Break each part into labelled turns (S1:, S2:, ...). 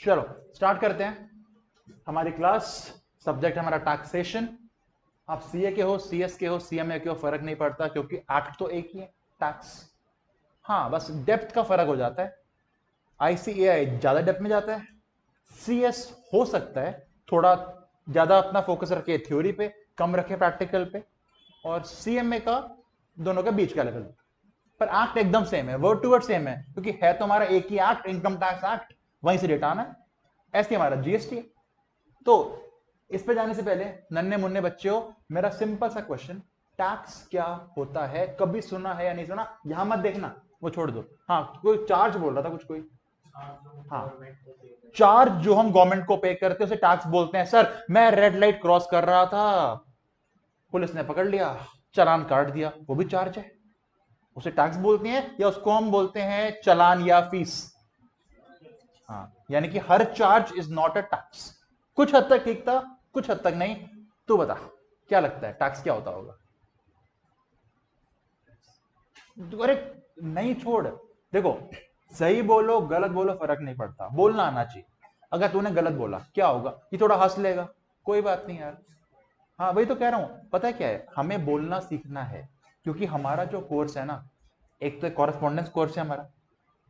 S1: चलो स्टार्ट करते हैं हमारी क्लास। सब्जेक्ट हमारा टैक्सेशन। आप सीए के हो, सीएस के हो, सीएमए के हो, फर्क नहीं पड़ता क्योंकि एक्ट तो एक ही है, टैक्स। हाँ, बस डेप्थ का फर्क हो जाता है। आईसीएआई ज्यादा डेप्थ में जाता है, सीएस हो सकता है थोड़ा ज्यादा अपना फोकस रखे थ्योरी पे, कम रखे प्रैक्टिकल पे, और सीएमए का दोनों के बीच का लेवल। पर एक्ट एकदम सेम है, वर्ड टू वर्ड सेम है, क्योंकि है तो हमारा एक ही एक्ट, इनकम टैक्स एक्ट, वहीं से डेटा आना है। ऐसे हमारा जीएसटी है। तो इस पे जाने से पहले नन्हे मुन्ने बच्चे हो, मेरा सिंपल सा क्वेश्चन, टैक्स क्या होता है? कभी सुना है या नहीं सुना? यहां मत देखना, वो छोड़ दो। हाँ, कोई चार्ज बोल रहा था कुछ, कोई? हाँ, चार्ज जो हम गवर्नमेंट को पे करते हैं उसे टैक्स बोलते हैं। सर मैं रेड लाइट क्रॉस कर रहा था, पुलिस ने पकड़ लिया, चालान काट दिया, वो भी चार्ज है, उसे टैक्स बोलते हैं, या उसको हम बोलते हैं चालान या फीस। हाँ, यानी कि हर charge is not a tax. कुछ हद तक ठीक था, कुछ हद तक नहीं। तू बता क्या लगता है टैक्स क्या होता होगा? अरे नहीं, छोड़। देखो, सही बोलो गलत बोलो फर्क नहीं पड़ता, बोलना आना चाहिए। अगर तूने गलत बोला क्या होगा? ये थोड़ा हंस लेगा, कोई बात नहीं यार। हाँ वही तो कह रहा हूं, पता है क्या है, हमें बोलना सीखना है। क्योंकि हमारा जो कोर्स है ना, एक तो कॉरेस्पॉन्डेंस कोर्स है हमारा।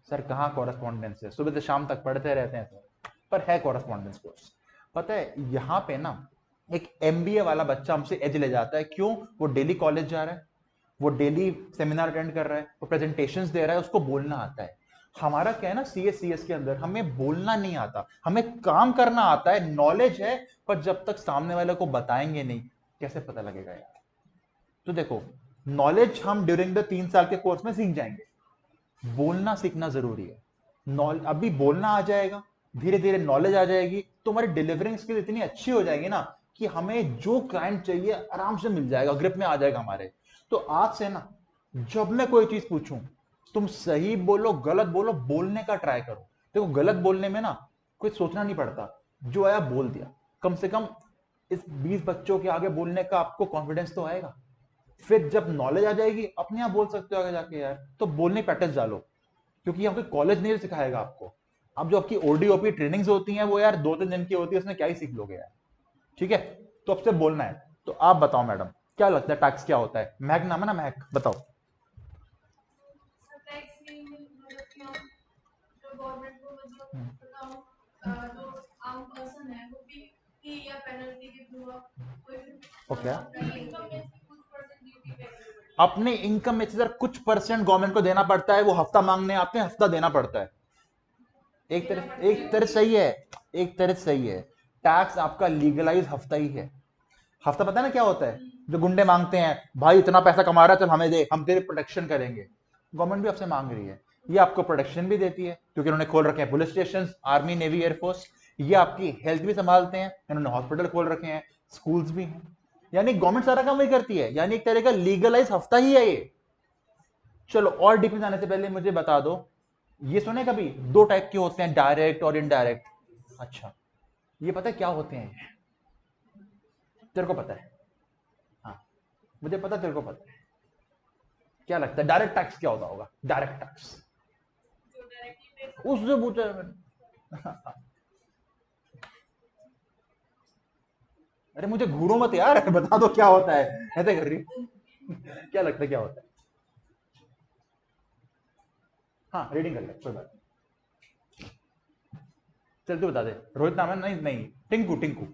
S1: सर कहाँ कॉरेस्पॉन्डेंस है, सुबह से शाम तक पढ़ते रहते हैं सर, पर है कॉरेस्पॉन्डेंस कोर्स। पता है यहाँ पे ना एक एमबीए वाला बच्चा हमसे एज ले जाता है। क्यों? वो डेली कॉलेज जा रहा है, वो डेली सेमिनार अटेंड कर रहा है, वो प्रेजेंटेशंस दे रहा है, उसको बोलना आता है। हमारा क्या है ना, सीएस के अंदर हमें बोलना नहीं आता, हमें काम करना आता है। नॉलेज है, पर जब तक सामने वाले को बताएंगे नहीं, कैसे पता लगेगा यार? तो देखो, नॉलेज हम ड्यूरिंग द 3 साल के कोर्स में सीख जाएंगे, बोलना सीखना जरूरी है। अभी बोलना आ जाएगा, धीरे धीरे नॉलेज आ जाएगी, तो हमारी डिलीवरिंग स्किल इतनी अच्छी हो जाएगी ना कि हमें जो क्लाइंट चाहिए आराम से मिल जाएगा, ग्रिप में आ जाएगा हमारे। तो आज से ना, जब मैं कोई चीज पूछूं, तुम सही बोलो गलत बोलो, बोलने का ट्राई करो। देखो गलत बोलने में ना कोई सोचना नहीं पड़ता, जो आया बोल दिया। कम से कम इस 20 बच्चों के आगे बोलने का आपको कॉन्फिडेंस तो आएगा। फिर जब नॉलेज आ जाएगी अपने आप बोल सकते हो आगे जाके यार। तो बोलने प्रैक्टिस डालो, क्योंकि यहाँ कोई कॉलेज नहीं सिखाएगा आपको। अब जो आपकी ओडीओपी ट्रेनिंग्स होती हैं वो यार 2-3 दिन की होती है, उसमें क्या ही सीख लोगे यार। ठीक है, तो अब से बोलना है। तो आप बताओ मैडम, क्या लगता है टैक्स क्या होता है? महक नाम है ना, महक बताओ। ओके, अपने इनकम में से सर कुछ परसेंट गवर्नमेंट को देना पड़ता है। वो हफ्ता मांगने आते हैं, हफ्ता देना पड़ता है। एक तरह सही है, एक तरह सही है। टैक्स आपका लीगलाइज हफ्ता ही है। हफ्ता पता है ना क्या होता है? जो गुंडे मांगते हैं, भाई इतना पैसा कमा रहा है चल हमें दे, हम तेरी प्रोटेक्शन करेंगे। गवर्नमेंट भी आपसे मांग रही है, ये आपको प्रोटेक्शन भी देती है क्योंकि उन्होंने खोल रखे हैं police station, army, navy, air force. ये आपकी हेल्थ भी संभालते हैं, इन्होंने हॉस्पिटल खोल रखे हैं, स्कूल्स भी हैं। यानी गवर्नमेंट सारा काम वही करती है, यानी एक तरह का लीगलाइज हफ्ता ही है ये। चलो और डीप में जाने से पहले मुझे बता दो, ये सुने कभी 2 टाइप के होते हैं, डायरेक्ट और इनडायरेक्ट? अच्छा, ये पता है क्या होते हैं? तेरे को पता है? हाँ, मुझे पता, तेरे को पता है। क्या लगता है डायरेक्ट टैक्स क्या होता होगा? डायरेक्ट टैक्स उससे पूछा है मैंने। अरे मुझे घूरो मत यार, बता दो क्या होता है, ऐसे कर रही। क्या लगता है क्या होता है? हाँ रीडिंग कर ले, कोई बात नहीं। चल तू बता दे। रोहित नाम है? नहीं नहीं, टिंकू टिंकू।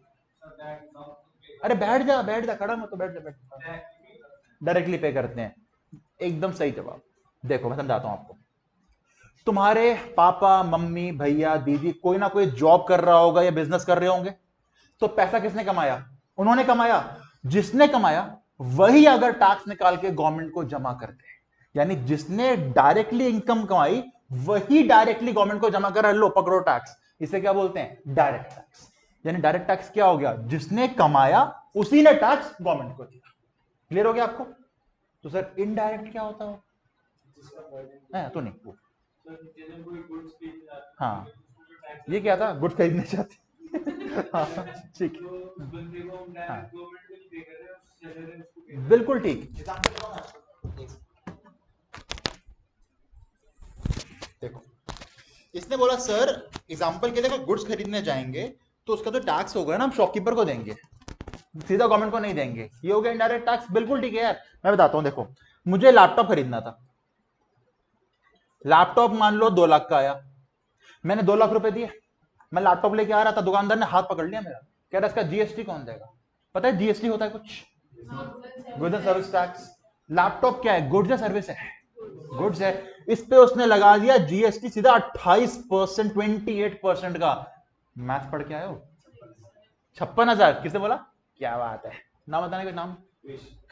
S1: अरे बैठ जा, खड़ा मत तो, बैठ जा, बैठ जा। डायरेक्टली पे करते हैं, एकदम सही जवाब। देखो मैं समझाता हूं आपको। तुम्हारे पापा मम्मी भैया दीदी कोई ना कोई जॉब कर रहा होगा या बिजनेस कर रहे होंगे, तो पैसा किसने कमाया? उन्होंने कमाया। जिसने कमाया वही अगर टैक्स निकाल के गवर्नमेंट को जमा करते हैं, यानी जिसने डायरेक्टली इनकम कमाई वही डायरेक्टली गवर्नमेंट को जमा कर रहा है, लो पकड़ो टैक्स। इसे क्या बोलते हैं? Direct tax. यानी डायरेक्ट टैक्स क्या हो गया? जिसने कमाया उसी ने टैक्स गवर्नमेंट को दिया। क्लियर हो गया आपको? तो सर इनडायरेक्ट क्या होता है? तो नहीं। हाँ, ये क्या था? गुड्स खरीदने चाहते। हाँ ठीक है। हाँ बिल्कुल ठीक। देखो इसने बोला सर एग्जांपल के लिए अगर गुड्स खरीदने जाएंगे तो उसका जो टैक्स होगा ना हम शॉपकीपर को देंगे, सीधा गवर्नमेंट को नहीं देंगे, ये हो गया इनडायरेक्ट टैक्स। बिल्कुल ठीक है यार, मैं बताता हूं। देखो मुझे लैपटॉप खरीदना था, लैपटॉप मान लो 2 लाख का आया, मैंने 2 लाख रुपए दिए, मैं लैपटॉप लेके आ रहा था, दुकानदार ने हाथ पकड़ लिया मेरा, कह रहा इसका जीएसटी कौन देगा? पता है जीएसटी होता है कुछ, goods and service tax. Laptop क्या है? गुड्स या सर्विस है? गुड्स है। इस पे उसने लगा दिया जीएसटी सीधा 28%, 28% का। मैथ पढ़ के आए हो? 56,000 किसने बोला? क्या बात है, नाम बताने का नाम?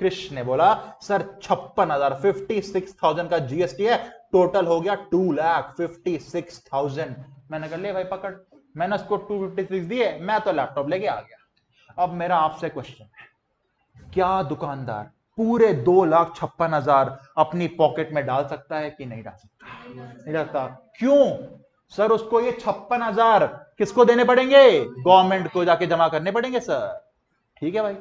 S1: कृष्ण ने बोला सर 56,000, 56,000 का जीएसटी है, टोटल हो गया 2,56,000। मैंने कहा ले भाई पकड़, मैंने उसको 256 दिए, मैं तो लैपटॉप लेके आ गया। अब मेरा आपसे क्वेश्चन है, क्या दुकानदार पूरे 2,56,000 अपनी पॉकेट में डाल सकता है कि नहीं डाल सकता? नहीं डालता। क्यों? सर उसको ये 56,000 किसको देने पड़ेंगे? गवर्नमेंट को जाके जमा करने पड़ेंगे सर। ठीक है भाई,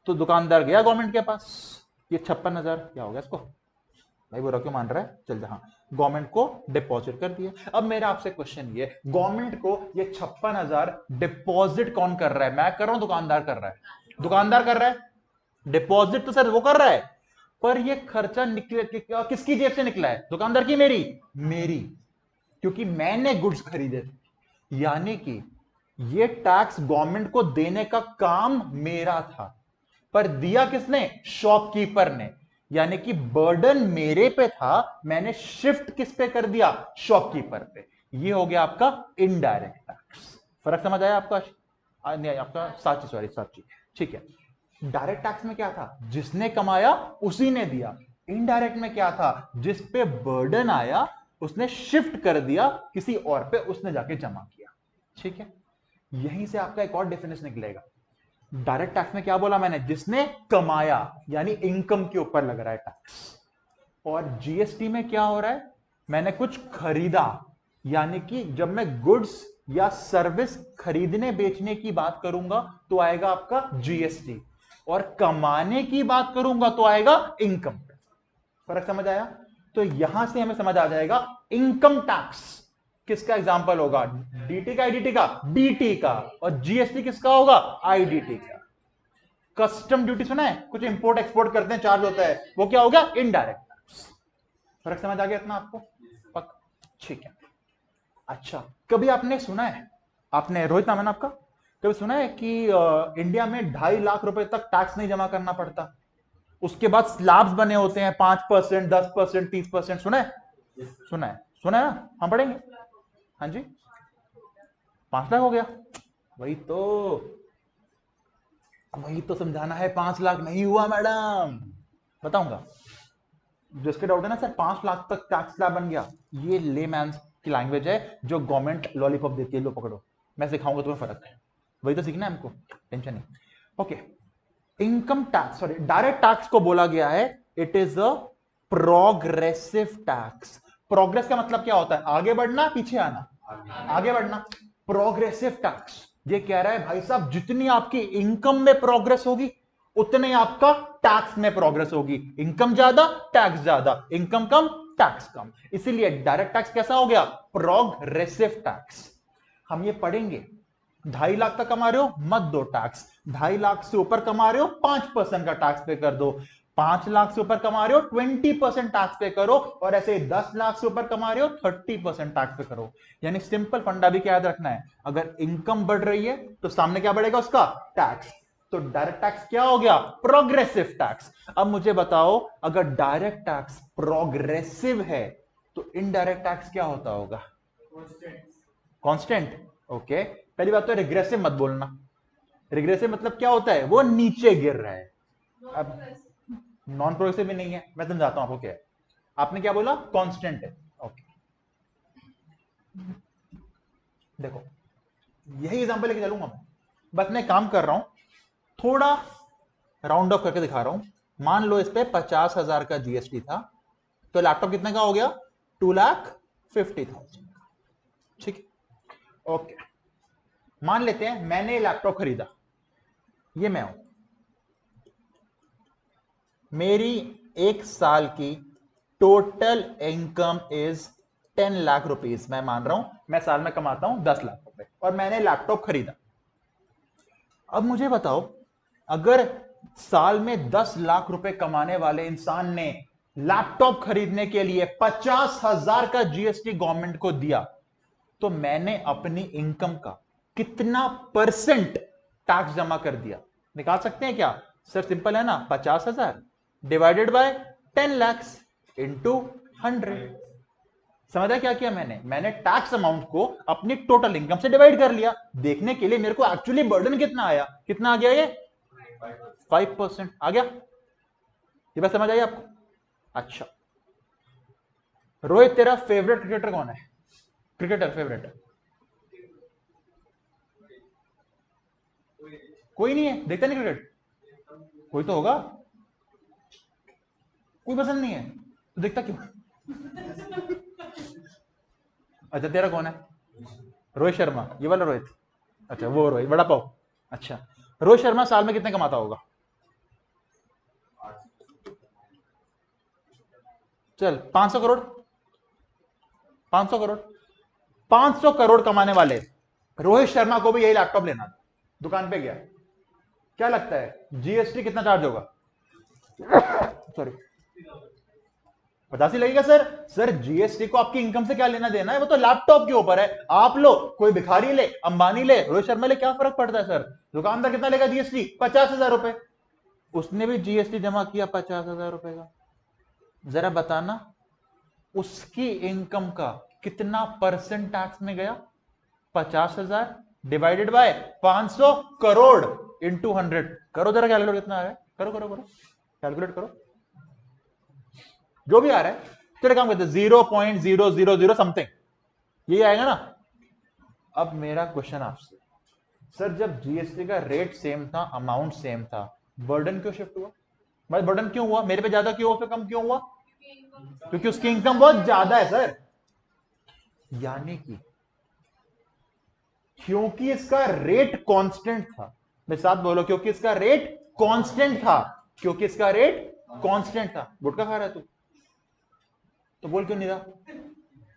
S1: तो दुकानदार गया गवर्नमेंट के पास, ये 56,000 क्या हो गया इसको? भाई बुरा क्यों मान रहा है? चल हाँ, गवर्नमेंट को डिपॉजिट कर दिया। अब मेरा आपसे क्वेश्चन ये, गवर्नमेंट को ये 56,000 डिपॉजिट कौन कर रहा है? मैं कर रहा हूं, दुकानदार कर रहा है? दुकानदार कर रहा है। डिपॉजिट तो सर वो कर रहा है, पर ये खर्चा निकले किसकी जेब से निकला है? दुकानदार की? मेरी? मेरी, क्योंकि मैंने गुड्स खरीदे थे। यानी कि ये टैक्स गवर्नमेंट को देने का काम मेरा था, पर दिया किसने? शॉपकीपर ने। यानी कि बर्डन मेरे पे था, मैंने शिफ्ट किस पे कर दिया? शॉपकीपर पे। ये हो गया आपका इनडायरेक्ट टैक्स। फर्क समझ आया आपका? नहीं आपका साची, सॉरी साची। ठीक है, डायरेक्ट टैक्स में क्या था? जिसने कमाया उसी ने दिया। इनडायरेक्ट में क्या था? जिस पे बर्डन आया उसने शिफ्ट कर दिया किसी और पे, उसने जाके जमा किया। ठीक है, यहीं से आपका एक और डिफरेंस निकलेगा। डायरेक्ट टैक्स में क्या बोला मैंने? जिसने कमाया, यानी इनकम के ऊपर लग रहा है टैक्स। और जीएसटी में क्या हो रहा है? मैंने कुछ खरीदा, यानी कि जब मैं गुड्स या सर्विस खरीदने बेचने की बात करूंगा तो आएगा आपका जीएसटी, और कमाने की बात करूंगा तो आएगा इनकम। फर्क समझ आया? तो यहां से हमें समझ आ जाएगा इनकम टैक्स किसका एग्जांपल होगा? डीटी का, आईडीटी का? डीटी का। और जीएसटी किसका होगा? आईडीटी का। कस्टम ड्यूटी सुना है? कुछ इंपोर्ट एक्सपोर्ट करते हैं, चार्ज होता है, वो क्या हो गया? Indirect tax. फर्क समझ आ गया इतना आपको? पक ठीक है। अच्छा, कभी आपने सुना है, आपने रोहित नाम है ना आपका, कभी सुना है कि इंडिया में 2.5 लाख रुपए तक टैक्स नहीं जमा करना पड़ता, उसके बाद स्लैब्स बने होते हैं 5%, 10%, 30%? सुना है? सुना है, सुना है ना? हम पढ़ेंगे। हाँ जी, 5 लाख हो गया। वही तो, वही तो समझाना है। 5 लाख नहीं हुआ मैडम, बताऊंगा। जिसके डाउट है ना सर 5 लाख तक टैक्स स्लैब बन गया, ये लेमैन की लैंग्वेज है जो गवर्नमेंट लॉलीपॉप देती है, लो पकड़ो, मैं सिखाऊंगा तुम्हें फर्क है, वही तो सीखना है हमको, टेंशन नहीं। Okay, income tax, sorry direct tax को बोला गया है it is a progressive tax. Progress का मतलब क्या होता है? आगे बढ़ना, पीछे आना? आगे बढ़ना। प्रोग्रेसिव टैक्स ये कह रहा है भाई साहब जितनी आपकी इनकम में प्रोग्रेस होगी उतने ही आपका टैक्स में प्रोग्रेस होगी। इनकम ज्यादा, टैक्स ज्यादा, इनकम कम, टैक्स कम। इसीलिए डायरेक्ट टैक्स कैसा हो गया? Progressive tax. हम ये पढ़ेंगे। 2.5 लाख तक कमा रहे हो, मत दो टैक्स। 2.5 लाख से ऊपर कमा रहे हो, 5% का टैक्स पे कर दो। 5 लाख से ऊपर कमा रहे हो, 20% टैक्स पे करो। और ऐसे 10 लाख से ऊपर कमा रहे हो, 30% टैक्स पे करो। यानी सिंपल फंडा भी क्या याद रखना है? अगर इनकम बढ़ रही है तो सामने क्या बढ़ेगा? उसका टैक्स। तो डायरेक्ट टैक्स क्या हो गया? Progressive tax. अब मुझे बताओ, अगर डायरेक्ट टैक्स प्रोग्रेसिव है तो इनडायरेक्ट टैक्स क्या होता होगा? कांस्टेंट। ओके, पहली बात तो रिग्रेसिव मत बोलना। रिग्रेसिव मतलब क्या होता है? वो नीचे गिर रहा है। अब नॉन प्रोग्रेसिव भी नहीं है, मैं समझाता हूं आपको क्या है। आपने क्या बोला? कांस्टेंट है। ओके, देखो यही एग्जांपल लेके चलूंगा मैं, बस मैं काम कर रहा हूं, थोड़ा राउंड ऑफ करके दिखा रहा हूं। मान लो इस पे 50,000 का जीएसटी था, तो लैपटॉप कितने का हो गया? 2,50,000। ठीक, ओके। मान लेते हैं मैंने लैपटॉप खरीदा, ये मैं हूं, मेरी 1 साल की total income is 10 lakh rupees, मैं मान रहा हूं मैं साल में कमाता हूं 10 लाख रुपए और मैंने लैपटॉप खरीदा। अब मुझे बताओ, अगर साल में 10 लाख रुपए कमाने वाले इंसान ने लैपटॉप खरीदने के लिए 50,000 का जीएसटी गवर्नमेंट को दिया, तो मैंने अपनी इनकम का कितना परसेंट टैक्स जमा कर दिया? निकाल सकते हैं क्या सर? सिंपल है ना, 50,000 डिवाइडेड बाय 10 लाख इंटू 100। समझा क्या किया मैंने टैक्स अमाउंट को अपनी टोटल इनकम से डिवाइड कर लिया, देखने के लिए मेरे को एक्चुअली बर्डन कितना आया। कितना आ गया? ये 5% आ गया। ये बात समझ आई आपको? अच्छा रोहित, तेरा फेवरेट क्रिकेटर कौन है? क्रिकेटर फेवरेट कोई नहीं है? देखता नहीं क्रिकेट? कोई तो होगा। कोई पसंद नहीं है तो देखता क्यों? अच्छा तेरा कौन है? रोहित शर्मा, ये वाला रोहित? अच्छा वो रोहित बड़ा पाव। अच्छा रोहित शर्मा साल में कितने कमाता होगा? चल 500 करोड़। 500 करोड़। 500 करोड़ कमाने वाले रोहित शर्मा को भी यही लैपटॉप लेना था, दुकान पे गया, क्या लगता है जीएसटी कितना चार्ज होगा? सॉरी 85 लगेगा सर। सर जीएसटी को आपकी इनकम से क्या लेना देना है? वो तो लैपटॉप के ऊपर है। आप लो, कोई भिखारी ले, अंबानी ले, रोहित शर्मा ले, क्या फर्क पड़ता है सर? दुकानदार कितना लेगा जीएसटी? 50,000 रुपए। उसने भी जीएसटी जमा किया 50,000 रुपए का। जरा बताना उसकी इनकम का कितना परसेंट टैक्स में गया? 50,000 डिवाइडेड बाय 500 करोड़ इंटू 100। करो जरा कैलकुलेट, कितना आ रहा है? करो करो करो कैलकुलेट करो, जो भी आ रहा है। चलो काम करते हैं, 0.000 समथिंग, ये आएगा ना। अब मेरा क्वेश्चन आपसे, सर जब जीएसटी का रेट सेम था, अमाउंट सेम था, बर्डन क्यों शिफ्ट हुआ? मतलब बर्डन क्यों हुआ? मेरे पे ज्यादा क्यों, उस पे कम क्यों हुआ? क्योंकि उसकी इनकम बहुत ज्यादा है सर। यानी कि क्योंकि इसका रेट कांस्टेंट था। मेरे साथ बोलो, क्योंकि इसका रेट कांस्टेंट था। क्योंकि इसका रेट कांस्टेंट था। गुटखा खा रहा है तू तो बोल क्यों नहीं रहा?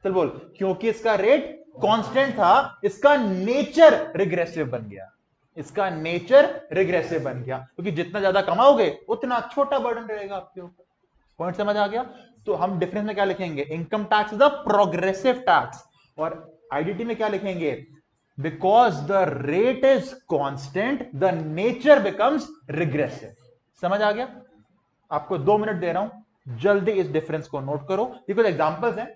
S1: चल बोल। क्योंकि इसका रेट कांस्टेंट था, इसका नेचर रिग्रेसिव बन गया। इसका नेचर रिग्रेसिव बन गया, क्योंकि जितना ज्यादा कमाओगे उतना छोटा बर्डन रहेगा आपके ऊपर। पॉइंट समझ आ गया? तो हम डिफरेंस में क्या लिखेंगे? Income tax is a progressive tax. और आईडीटी में क्या लिखेंगे? Because the rate is constant the nature becomes regressive. समझ आ गया? आपको 2 मिनट दे रहा हूं, जल्दी इस डिफरेंस को नोट करो। ये कुछ एग्जांपल्स हैं।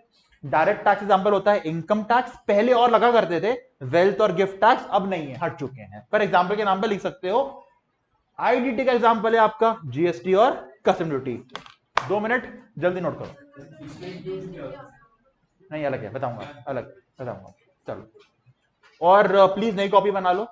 S1: डायरेक्ट टैक्स एग्जांपल होता है इनकम टैक्स, पहले और लगा करते थे। वेल्थ और गिफ्ट टैक्स अब नहीं है, हट चुके हैं। पर एग्जांपल के नाम पे लिख सकते हो। आईडीटी का एग्जांपल है आपका जीएसटी और कस्टम ड्यूटी। 2 मिनट जल्दी नोट करो। नहीं अलग है, बताऊंगा, अलग बताऊंगा। चलो, और प्लीज नई कॉपी बना लो,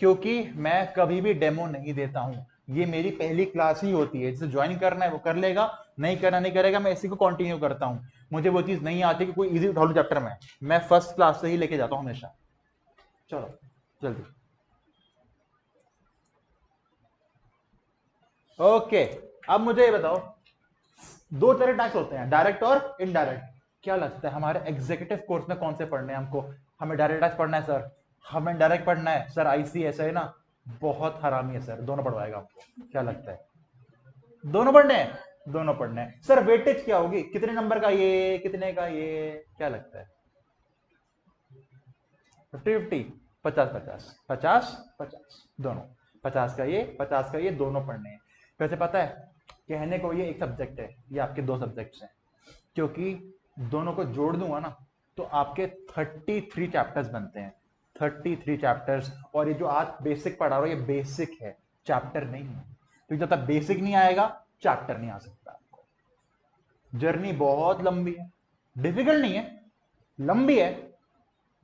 S1: क्योंकि मैं कभी भी डेमो नहीं देता हूं। ये मेरी पहली क्लास ही होती है। जिसे ज्वाइन करना है वो कर लेगा, नहीं करना नहीं करेगा। मैं इसी को कंटिन्यू करता हूं। मुझे वो चीज नहीं आती कि कोई इजी उठा लो चैप्टर में, मैं फर्स्ट क्लास से ही लेके जाता हूं हमेशा। चलो जल्दी। ओके, अब मुझे ये बताओ, 2 तरह टैक्स होते हैं, डायरेक्ट और इनडायरेक्ट। क्या लगता है हमारे एग्जीक्यूटिव कोर्स में कौन से पढ़ने हैं हमको? हमें डायरेक्ट टैक्स पढ़ना है सर, हमें डायरेक्ट पढ़ना है सर। आईसीएस है ना, बहुत हरामी है सर, दोनों पढ़वाएगा आपको। क्या लगता है? दोनों पढ़ने हैं? दोनों पढ़ने हैं सर। वेटेज क्या होगी? कितने नंबर का ये, कितने का ये? क्या लगता है? 50-50, 50-50, 50-50 दोनों। 50 का ये, 50 का ये, दोनों पढ़ने हैं। वैसे पता है, कहने को ये एक सब्जेक्ट है, ये आपके 2 सब्जेक्ट्स हैं, क्योंकि दोनों को जोड़ दूंगा ना तो आपके 33 चैप्टर्स बनते हैं। 33 चैप्टर्स। और ये जो आज बेसिक पढ़ा रहा हूं, ये बेसिक है, चैप्टर नहीं है। तो जब तक बेसिक नहीं आएगा चैप्टर नहीं आ सकता। आपको जर्नी बहुत लंबी है, डिफिकल्ट नहीं है, लंबी है।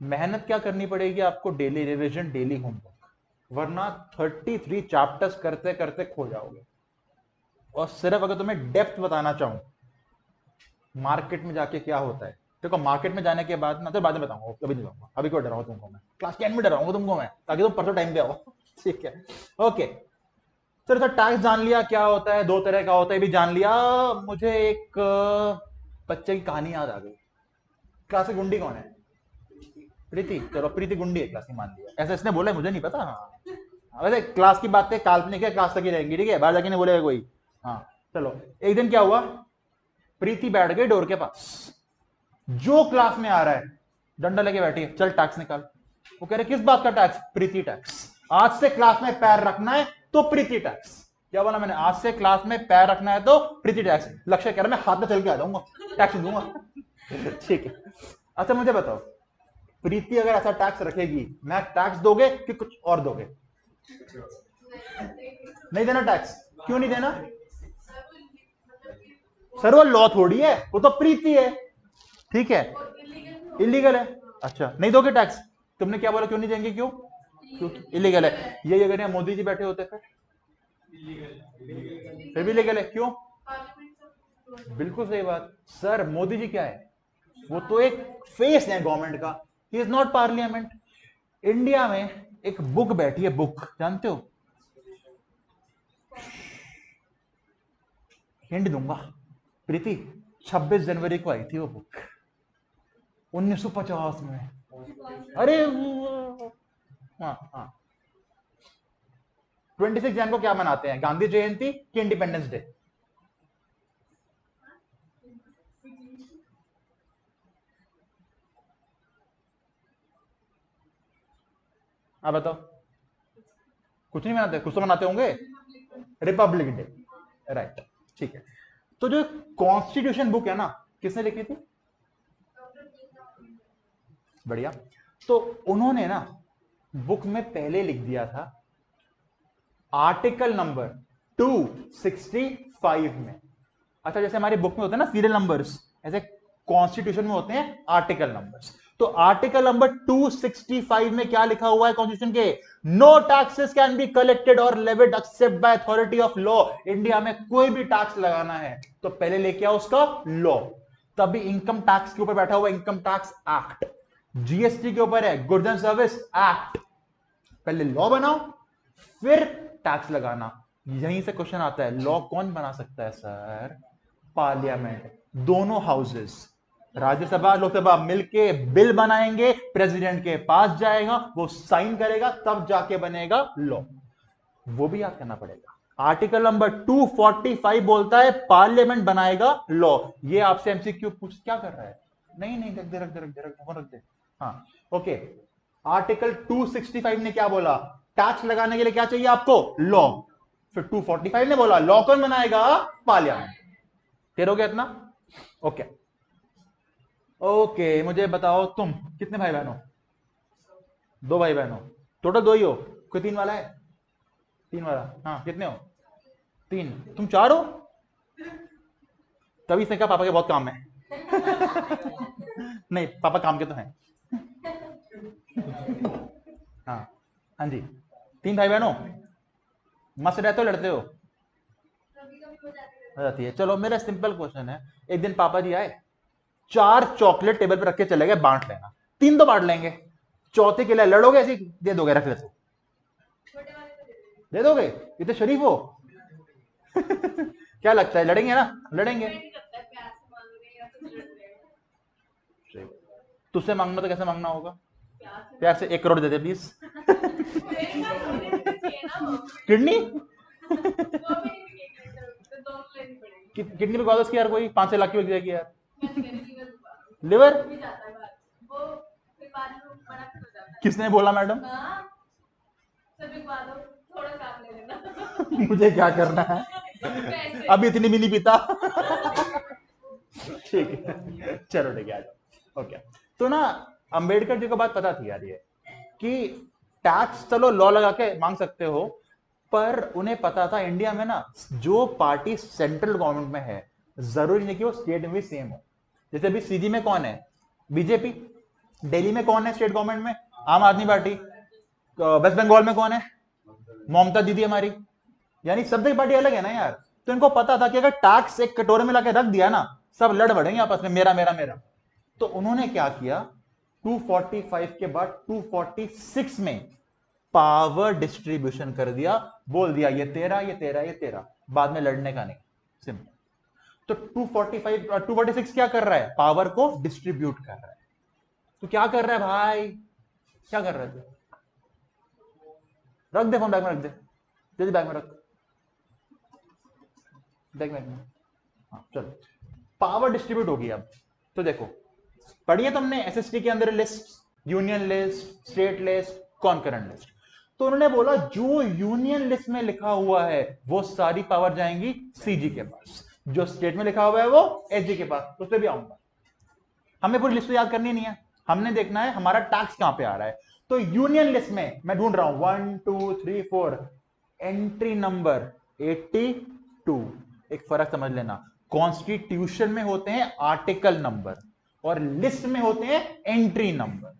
S1: मेहनत क्या करनी पड़ेगी आपको? डेली रिवीजन, डेली होमवर्क, वरना 33 चैप्टर्स करते करते खो जाओगे। और सिर्फ अगर तुम्हें डेप्थ बताना चाहूं, मार्केट में जाके क्या होता है, देखो मार्केट में जाने के बाद ना, तो बाद में बताऊंगा, कभी नहीं बताऊंगा, अभी क्यों डराऊं तुमको मैं? क्लास 10 में डराऊंगा तुमको मैं, ताकि तुम परसों टाइम पे आओ। ठीक है, ओके। सर सर टैक्स जान लिया क्या होता है, 2 तरह का होता है भी जान लिया। मुझे एक बच्चे की कहानी याद आ गई। क्लास की गुंडी कौन है? प्रीति। चलो प्रीति गुंडी है क्लास की, मान लिया। ऐसा इसने बोला, मुझे नहीं पता। हाँ वैसे क्लास की बातें काल्पनिक है, क्लास तक ही रहेंगी, ठीक है, बाहर जाके नहीं बोलेगा कोई। हाँ चलो, एक दिन क्या हुआ, प्रीति बैठ गई डोर के पास, जो क्लास में आ रहा है डंडा लेके बैठी है, चल टैक्स निकाल। वो कह रहे किस बात का टैक्स? प्रीति टैक्स। आज से क्लास में पैर रखना है तो प्रीति टैक्स। क्या बोला मैंने? आज से क्लास में पैर रखना है तो प्रीति टैक्स। लक्ष्य कह रहा मैं हाथ में चल के आ जाऊंगा, टैक्स दूंगा। ठीक है, अच्छा मुझे बताओ, प्रीति अगर ऐसा टैक्स रखेगी, मैं टैक्स दोगे कि कुछ और दोगे? नहीं देना टैक्स? क्यों नहीं देना? सर वो लॉ थोड़ी है, वो तो प्रीति है, ठीक है, इलीगल है। अच्छा नहीं दोगे टैक्स? तुमने क्या बोला, क्यों नहीं देंगे? क्यों? क्योंकि इलीगल है। ये अगर यहाँ मोदी जी बैठे होते फिर भी इलीगल है। क्यों? बिल्कुल सही बात सर। मोदी जी क्या है? वो तो एक फेस है गवर्नमेंट का, he is not parliament. India में एक बुक बैठी है, बुक जानते हो? हिंट दूंगा, प्रीति 26 जनवरी को आई थी वो बुक, 1950 में। अरे हाँ हाँ। 26 जनवरी को क्या मनाते हैं, गांधी जयंती कि इंडिपेंडेंस डे? आप बताओ। कुछ नहीं मनाते? कुछ तो मनाते होंगे। रिपब्लिक डे, राइट, ठीक है। तो जो कॉन्स्टिट्यूशन बुक है ना, किसने लिखी थी? बढ़िया। तो उन्होंने ना बुक में पहले लिख दिया था आर्टिकल नंबर 265 में। अच्छा जैसे हमारी बुक में होते हैं ना सीरियल नंबर्स, ऐसे कॉन्स्टिट्यूशन में होते हैं आर्टिकल नंबर्स। तो आर्टिकल नंबर 265 में क्या लिखा हुआ है कॉन्स्टिट्यूशन के? No taxes can be collected और levied except by authority of law. India में कोई भी टैक्स लगाना है तो पहले लेके आओ उसका लॉ। तभी इनकम टैक्स के ऊपर बैठा हुआ इनकम टैक्स एक्ट, जीएसटी के ऊपर है गुड्स एंड सर्विस एक्ट। पहले लॉ बनाओ फिर टैक्स लगाना। यहीं से क्वेश्चन आता है, लॉ कौन बना सकता है सर? पार्लियामेंट, दोनों हाउसेस, राज्यसभा लोकसभा मिलके बिल बनाएंगे, प्रेसिडेंट के पास जाएगा, वो साइन करेगा, तब जाके बनेगा लॉ। वो भी याद करना पड़ेगा। आर्टिकल नंबर 245 बोलता है पार्लियामेंट बनाएगा लॉ। ये आपसे एमसीक्यू पूछ क्या कर रहा है? नहीं नहीं, रख दे रख दे रख दे रख दे। हाँ ओके। आर्टिकल 265 ने क्या बोला? टैक्स लगाने के लिए क्या चाहिए आपको? लॉ। फिर 245 ने बोला लॉ कौन बनाएगा? पार्लियामेंट। क्लियर हो गया इतना? Okay okay. मुझे बताओ तुम कितने भाई बहन हो? 2 भाई बहन हो, टोटल 2 ही हो? कोई 3 वाला है? 3 वाला, हाँ कितने हो? 3। तुम 4 हो? तभी से कहा पापा के बहुत काम है। नहीं पापा काम के तो हैं। हाँ हाँ जी। 3 भाई बहन हो? मस्त रहते हो लड़ते हो? हो जाती है। चलो मेरा सिंपल क्वेश्चन है, एक दिन पापा जी आए, 4 चॉकलेट टेबल पे रख के चले गए, बांट लेना। 3 तो बांट लेंगे, चौथे के लिए लड़ोगे? ऐसे दे दोगे? रख ले तो दे दोगे? इतने शरीफ हो। क्या लगता है लड़ेंगे ना? लड़ेंगे। तुझसे मांगना तो कैसे मांगना होगा? प्यार से 1 करोड़ दे दे प्लीज। किडनी किडनी बिकवा दो उसकी यार, कोई 5-6 लाख की बिक जाएगी यार। लिवर किसने बोला मैडम? मुझे क्या करना है, अभी इतनी भी नहीं पीता। ठीक है चलो ठीक है, आ जाओ। ओके तो ना अंबेडकर जी को बात पता थी यार ये, कि टैक्स चलो लॉ लगा के मांग सकते हो, पर उन्हें पता था इंडिया में ना जो पार्टी सेंट्रल गवर्नमेंट में है जरूरी नहीं कि वो स्टेट में भी सेम हो। जैसे अभी सीजी में कौन है? बीजेपी। दिल्ली में कौन है स्टेट गवर्नमेंट में? आम आदमी पार्टी। वेस्ट बंगाल में कौन है? ममता दीदी हमारी। यानी सब जगह पार्टी अलग है ना यार। तो इनको पता था कि अगर टैक्स एक कटोरे में लाके रख दिया ना, सब लड़ बढ़ेंगे आपस में, मेरा मेरा मेरा। तो उन्होंने क्या किया, 245 के बाद 246 में पावर डिस्ट्रीब्यूशन कर दिया, बोल दिया ये तेरा ये तेरा ये तेरा, बाद में लड़ने का नहीं, सिंपल। तो 246 क्या कर रहा है? पावर को डिस्ट्रीब्यूट कर रहा है। तो क्या कर रहा है भाई? क्या कर रहा है? रख दे फोन, बैग में रख दे, जल्दी बैग में रख, बैग में। हाँ चलो, पावर डिस्ट्रीब्यूट होगी अब। तो देखो, पढ़िए तुमने एसएसटी के अंदर list, union list, state list, concurrent list. तो उन्होंने बोला जो यूनियन लिस्ट में लिखा हुआ है वो सारी पावर जाएंगी सीजी के पास, जो स्टेट में लिखा हुआ है वो एसजी के पास। उस पर भी आऊंगा, हमें पूरी लिस्ट तो याद करनी नहीं है, हमने देखना है हमारा टैक्स कहां पे आ रहा है। तो यूनियन लिस्ट में मैं ढूंढ रहा हूं 1 2 3 4, एंट्री नंबर 82। एक फर्क समझ लेना, कॉन्स्टिट्यूशन में होते हैं आर्टिकल नंबर और लिस्ट में होते हैं एंट्री नंबर।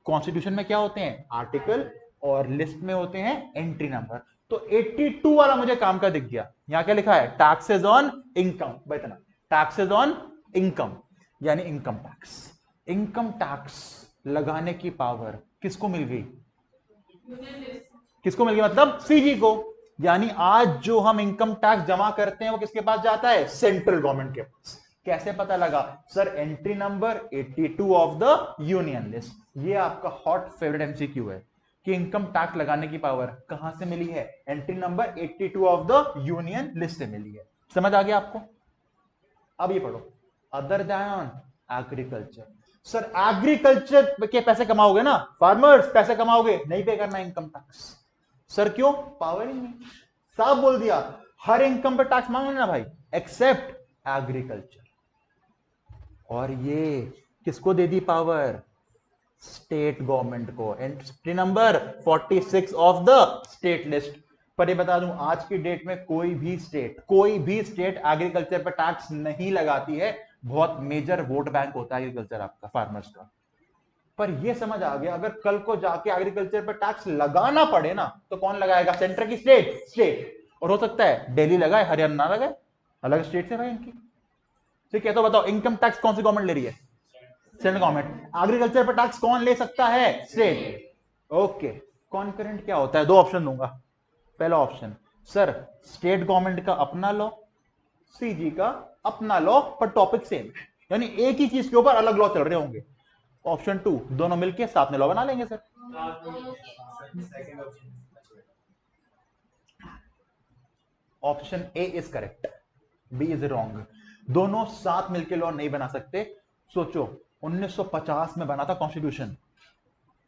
S1: कॉन्स्टिट्यूशन में क्या होते हैं? आर्टिकल, और लिस्ट में होते हैं एंट्री नंबर। तो 82 वाला मुझे काम का दिख गया। यहां क्या लिखा है? टैक्सेस ऑन इनकम, इतना, टैक्सेस ऑन इनकम यानी इनकम टैक्स। इनकम टैक्स लगाने की पावर किसको मिल गई? किसको मिल गई? मतलब सीजी को। यानी आज जो हम इनकम टैक्स जमा करते हैं वो किसके पास जाता है? सेंट्रल गवर्नमेंट के पास। कैसे पता लगा? Sir entry number 82 of the union list. ये आपका हॉट फेवरेट एमसीक्यू है कि इनकम टैक्स लगाने की पावर कहां से मिली है? Entry number 82 of the union list से मिली है। समझ आ गया आपको? अब ये पढ़ो, other than agriculture. Sir agriculture के पैसे कमाओगे ना, फार्मर्स पैसे कमाओगे, नहीं पे करना इनकम टैक्स। सर क्यों? पावर ही नहीं। साफ बोल दिया, हर इनकम पे टैक्स मांगो ना भाई, एक्सेप्ट एग्रीकल्चर। और ये किसको दे दी पावर? स्टेट गवर्नमेंट को। Entry number 46 of the state list. पर ये बता दूं, आज की डेट में कोई भी स्टेट एग्रीकल्चर पर टैक्स नहीं लगाती है। बहुत मेजर वोट बैंक होता है एग्रीकल्चर आपका, फार्मर्स का। पर ये समझ आ गया, अगर कल को जाके एग्रीकल्चर पर टैक्स लगाना पड़े ना, तो कौन लगाएगा? सेंटर की स्टेट। और हो सकता है दिल्ली लगाए, हरियाणा ना लगाए, अलग स्टेट से भाई इनकी। ठीक है, तो बताओ इनकम टैक्स कौन सी गवर्नमेंट ले रही है? Central government. एग्रीकल्चर पर टैक्स कौन ले सकता है? स्टेट। ओके, कॉन्करेंट क्या होता है? दो ऑप्शन दूंगा। पहला ऑप्शन, सर स्टेट गवर्नमेंट का अपना लॉ, सीजी का अपना लॉ, पर टॉपिक सेम है, यानी एक ही चीज के ऊपर अलग लॉ चल रहे होंगे। ऑप्शन 2, दोनों मिलके साथ में लॉ बना लेंगे sir. Option A is correct, B is wrong. दोनों साथ मिलके लॉ नहीं बना सकते। सोचो 1950 में बना था कॉन्स्टिट्यूशन,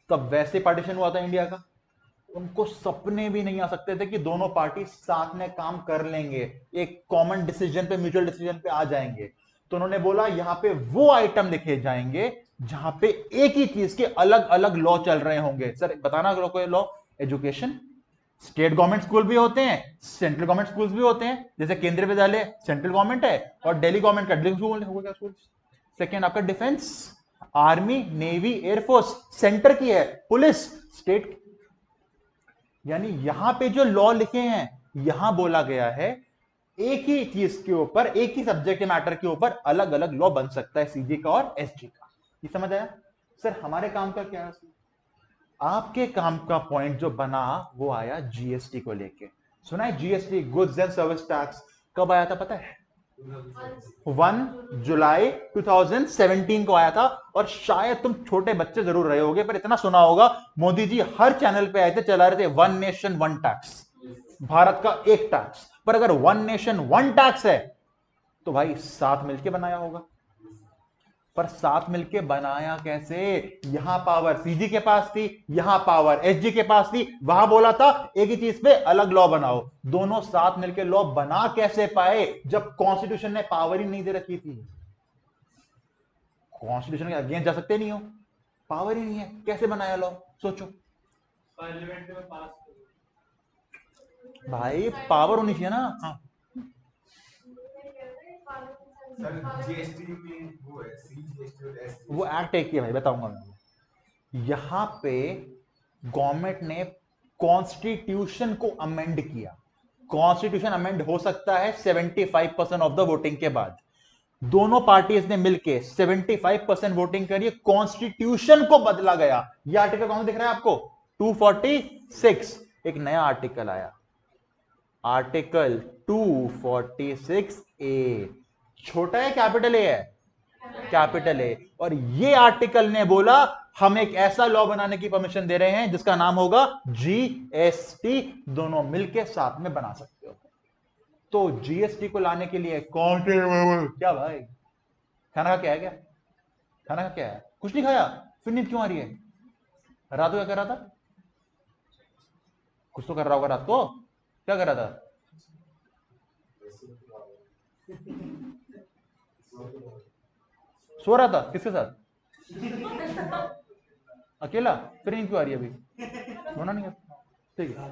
S1: तब वैसे पार्टीशन हुआ था इंडिया का, उनको सपने भी नहीं आ सकते थे कि दोनों पार्टी साथ में काम कर लेंगे, एक कॉमन डिसीजन पे, म्यूचुअल डिसीजन पे आ जाएंगे। तो उन्होंने बोला यहां पे वो आइटम लिखे जाएंगे जहां पे एक ही चीज के अलग अलग लॉ चल रहे होंगे। सर बताना कोई law? Education, state government school भी होते हैं, सेंट्रल गवर्नमेंट स्कूल भी होते हैं, जैसे केंद्रीय विद्यालय सेंट्रल गवर्नमेंट है और दिल्ली गवर्नमेंट का दिल्ली स्कूल होगा स्कूल। सेकेंड आपका defence, army, navy, air force centre की है, पुलिस स्टेट। यानी यहां पे जो लॉ लिखे हैं, यहां बोला गया है एक ही चीज के ऊपर, एक ही सब्जेक्ट मैटर के ऊपर अलग अलग लॉ बन सकता है, सीजी का और एसजी का। ये समझ आया? सर हमारे काम का क्या है? आपके काम का पॉइंट जो बना वो आया जीएसटी को लेके। सुना है GST, goods and service tax, कब आया था पता है? 1 जुलाई 2017 को आया था। और शायद तुम छोटे बच्चे जरूर रहे होगे, पर इतना सुना होगा, मोदी जी हर चैनल पे आए थे, चला रहे थे 1 नेशन 1 टैक्स, भारत का एक टैक्स। पर अगर 1 नेशन 1 टैक्स है तो भाई साथ मिलके बनाया होगा। पर साथ मिलके बनाया कैसे? यहां पावर सीजी के पास थी, यहां पावर एसजी के पास थी, वहां बोला था एक ही चीज पे अलग लॉ बनाओ। दोनों साथ मिलके लॉ बना कैसे पाए जब कॉन्स्टिट्यूशन ने पावर ही नहीं दे रखी थी? कॉन्स्टिट्यूशन के अगेंस्ट जा सकते नहीं हो, पावर ही नहीं है, कैसे बनाया लॉ? सोचो।
S2: पार्लियामेंट में पास
S1: भाई पावर होनी चाहिए ना। हाँ
S2: सर जीएसटी में वो है सी जीएसटी और एस
S1: वो एक्ट एक ही है भाई, बताऊंगा मैं। यहां पे गवर्नमेंट ने कॉन्स्टिट्यूशन को अमेंड किया। कॉन्स्टिट्यूशन अमेंड हो सकता है 75% ऑफ द वोटिंग के बाद। दोनों पार्टीज ने मिलकर 75% वोटिंग करी, कॉन्स्टिट्यूशन को बदला गया। यह आर्टिकल कौन सा दिख रहा है आपको? 246। एक नया आर्टिकल आया, आर्टिकल 246 ए, छोटा है कैपिटल ए है? Capital A. और ये आर्टिकल ने बोला हम एक ऐसा लॉ बनाने की परमिशन दे रहे हैं जिसका नाम होगा जीएसटी, दोनों मिलके साथ में बना सकते हो। तो जीएसटी को लाने के लिए कौन क्या भाई, खाना का क्या है? क्या खाना का क्या है? कुछ नहीं खाया? फिर नींद क्यों आ रही है? रात को क्या कर रहा था? कुछ तो कर रहा होगा रात को। क्या कर रहा था? सो रहा था? किसके साथ? अकेला? फिर नींद क्यों आ रही है अभी? होना नहीं है, ठीक है।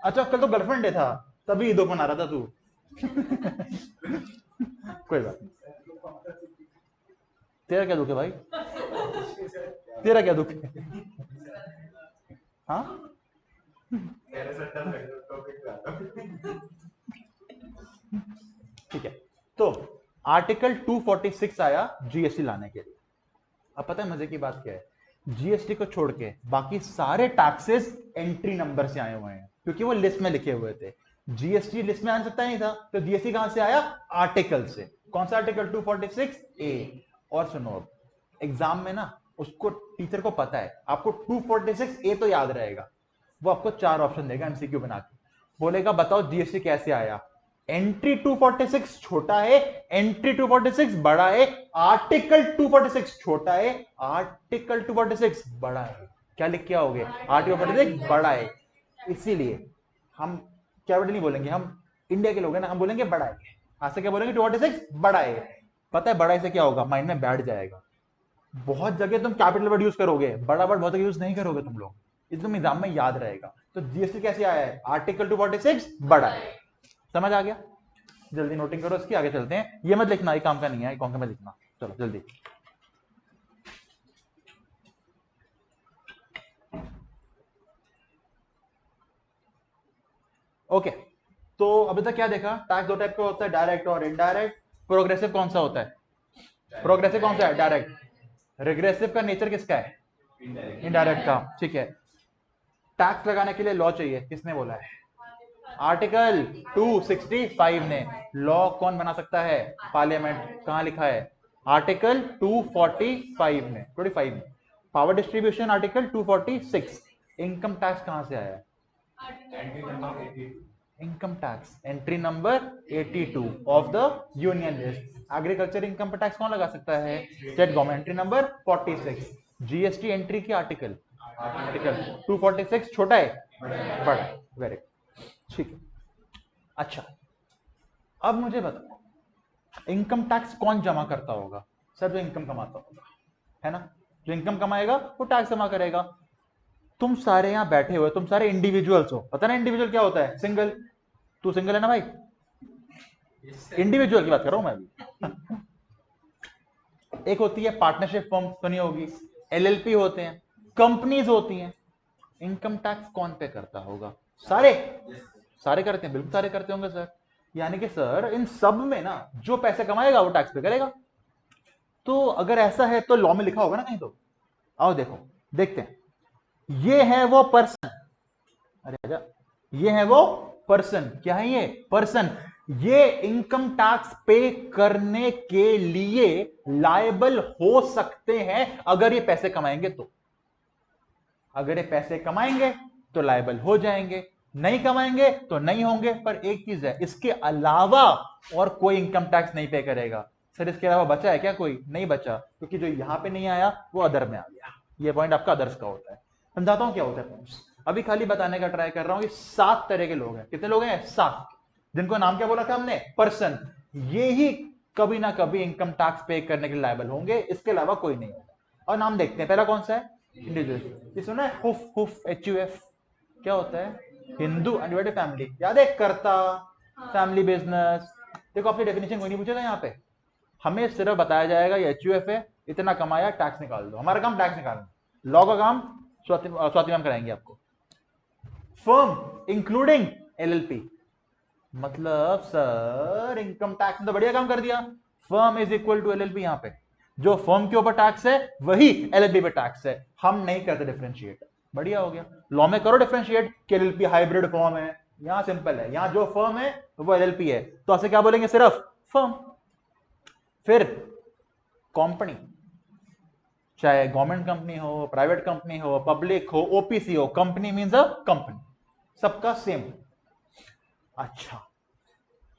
S1: अच्छा, कल तो गर्लफ्रेंड डे था तभी दो बना रहा था तू। कोई बात नहीं। तेरा क्या दुख है भाई? तेरा क्या दुख है? हाँ, ठीक है। तो आर्टिकल 246 आया जीएसटी लाने के लिए। अब पता है मजे की बात क्या है? जीएसटी को छोड़ के बाकी सारे टैक्सेस एंट्री नंबर से आए हुए हैं, क्योंकि वो लिस्ट में लिखे हुए थे। जीएसटी लिस्ट में आ सकता नहीं था, तो जीएसटी कहां से आया? आर्टिकल से। कौन सा आर्टिकल? 246 ए। और सुनो, अब एग्जाम में ना उसको टीचर को पता है आपको 246 ए तो याद रहेगा, वो आपको 4 ऑप्शन देगा एमसीक्यू बना के, बोलेगा बताओ जीएसटी कैसे आया। एंट्री 246 छोटा है, एंट्री 246 बड़ा है, आर्टिकल 246 छोटा है, आर्टिकल 246 बड़ा है। क्या लिख के आओगे? आर्टिकल 246 बड़ा है। इसीलिए हम कैपिटल नहीं बोलेंगे, हम इंडिया के लोग हैं ना, हम बोलेंगे बड़ा है। आज से क्या बोलेंगे? 246 बड़ा है। पता है बड़ा से क्या होगा? माइंड में बैठ जाएगा। बहुत जगह तुम कैपिटल वर्ड यूज करोगे, बड़ा वर्ड बहुत जगह यूज नहीं करोगे तुम लोग, एकदम एग्जाम में याद रहेगा। तो जीएसटी कैसे आया है? आर्टिकल 246 बड़ा है। समझ आ गया? जल्दी नोटिंग करो इसकी, आगे चलते हैं। ये मत लिखना, ये काम का नहीं है, कौन का मत लिखना। चलो जल्दी। ओके, तो अभी तक क्या देखा? टैक्स दो टाइप का होता है, डायरेक्ट और इनडायरेक्ट। प्रोग्रेसिव कौन सा होता है? प्रोग्रेसिव कौन सा है? डायरेक्ट। रिग्रेसिव का नेचर किसका है? इनडायरेक्ट का। ठीक है, टैक्स लगाने के लिए लॉ चाहिए, किसने बोला है? आर्टिकल 265 ने। लॉ कौन बना सकता है? पार्लियामेंट। कहां लिखा है? आर्टिकल 245 में, 25 में। Power distribution article 246। Income tax कहां से आया है? Income tax entry number 82 of the union list. Agriculture income tax कौन लगा सकता है? State government. Entry number 46। GST entry की आर्टिकल 246 छोटा है, बड़ा है। वेरी ठीक है। अच्छा, अब मुझे बताओ इनकम टैक्स कौन जमा करता होगा? सर जो इनकम कमाता होगा, है ना? जो इनकम कमाएगा वो टैक्स जमा करेगा। तुम सारे यहां बैठे हुए, तुम सारे इंडिविजुअल्स हो। पता ना इंडिविजुअल क्या होता है? सिंगल। तू सिंगल है ना भाई? इंडिविजुअल की बात कर रहा हूं मैं अभी। एक होती है पार्टनरशिप फर्म, सुनी होगी। एलएलपी होते हैं, कंपनीज होती हैं। इनकम टैक्स कौन पे करता होगा? सारे सारे करते हैं, बिल्कुल सारे करते होंगे सर। यानी कि सर इन सब में ना जो पैसे कमाएगा वो टैक्स पे करेगा। तो अगर ऐसा है तो लॉ में लिखा होगा ना कहीं तो। आओ देखो, देखते हैं। ये है वो पर्सन, अरे आजा, ये है वो पर्सन। क्या है ये? पर्सन। ये इनकम टैक्स पे करने के लिए लायबल हो सकते हैं अगर ये पैसे कमाएंगे तो। अगर ये पैसे कमाएंगे तो लायबल हो जाएंगे, नहीं कमाएंगे तो नहीं होंगे। पर एक चीज है, इसके अलावा और कोई इनकम टैक्स नहीं पे करेगा। सर इसके अलावा बचा है क्या? कोई नहीं बचा, क्योंकि जो यहां पे नहीं आया वो अदर में आ गया। ये पॉइंट आपका अदर्स का होता है। समझाता हूं क्या होता है पॉइंट्स। अभी खाली बताने का ट्राई कर रहा हूं कि 7 तरह के लोग हैं। कितने लोग हैं? 7। जिनको नाम क्या बोला था हमने? पर्सन। ये ही कभी ना कभी इनकम टैक्स पे करने के लिए लायबल होंगे, इसके अलावा कोई नहीं होगा। और नाम देखते हैं, पहला कौन सा है? इंडिविजुअल। ये सुना है? HUF HUF, HUF। क्या होता है? Hindu undivided family. याद है? कर्ता, फैमिली बिजनेस। देखो आपसे डेफिनेशन कोई नहीं पूछेगा यहाँ पे, हमें सिर्फ बताया जाएगा ये HUF है, इतना कमाया, टैक्स निकाल दो। हमारा काम टैक्स निकालना, लॉ का काम स्वाति मैम कराएंगे आपको। फर्म इंक्लूडिंग LLP, मतलब सर इनकम टैक्स ने तो बढ़िया काम कर दिया। Firm is equal to LLP। यहां पे जो फर्म के ऊपर टैक्स है वही LLP पे टैक्स है। हम नहीं करते डिफरेंशिएट, बढ़िया हो गया। लॉ में करो डिफरेंशिएट कि LLP हाइब्रिड फर्म है। यहां सिंपल है, यहां जो फर्म है वो LLP है, तो ऐसे क्या बोलेंगे? सिर्फ फर्म। फिर कंपनी, चाहे गवर्नमेंट कंपनी हो, प्राइवेट कंपनी हो, पब्लिक हो, ओपीसी हो, कंपनी मीन्स अ कंपनी, सबका सेम। अच्छा,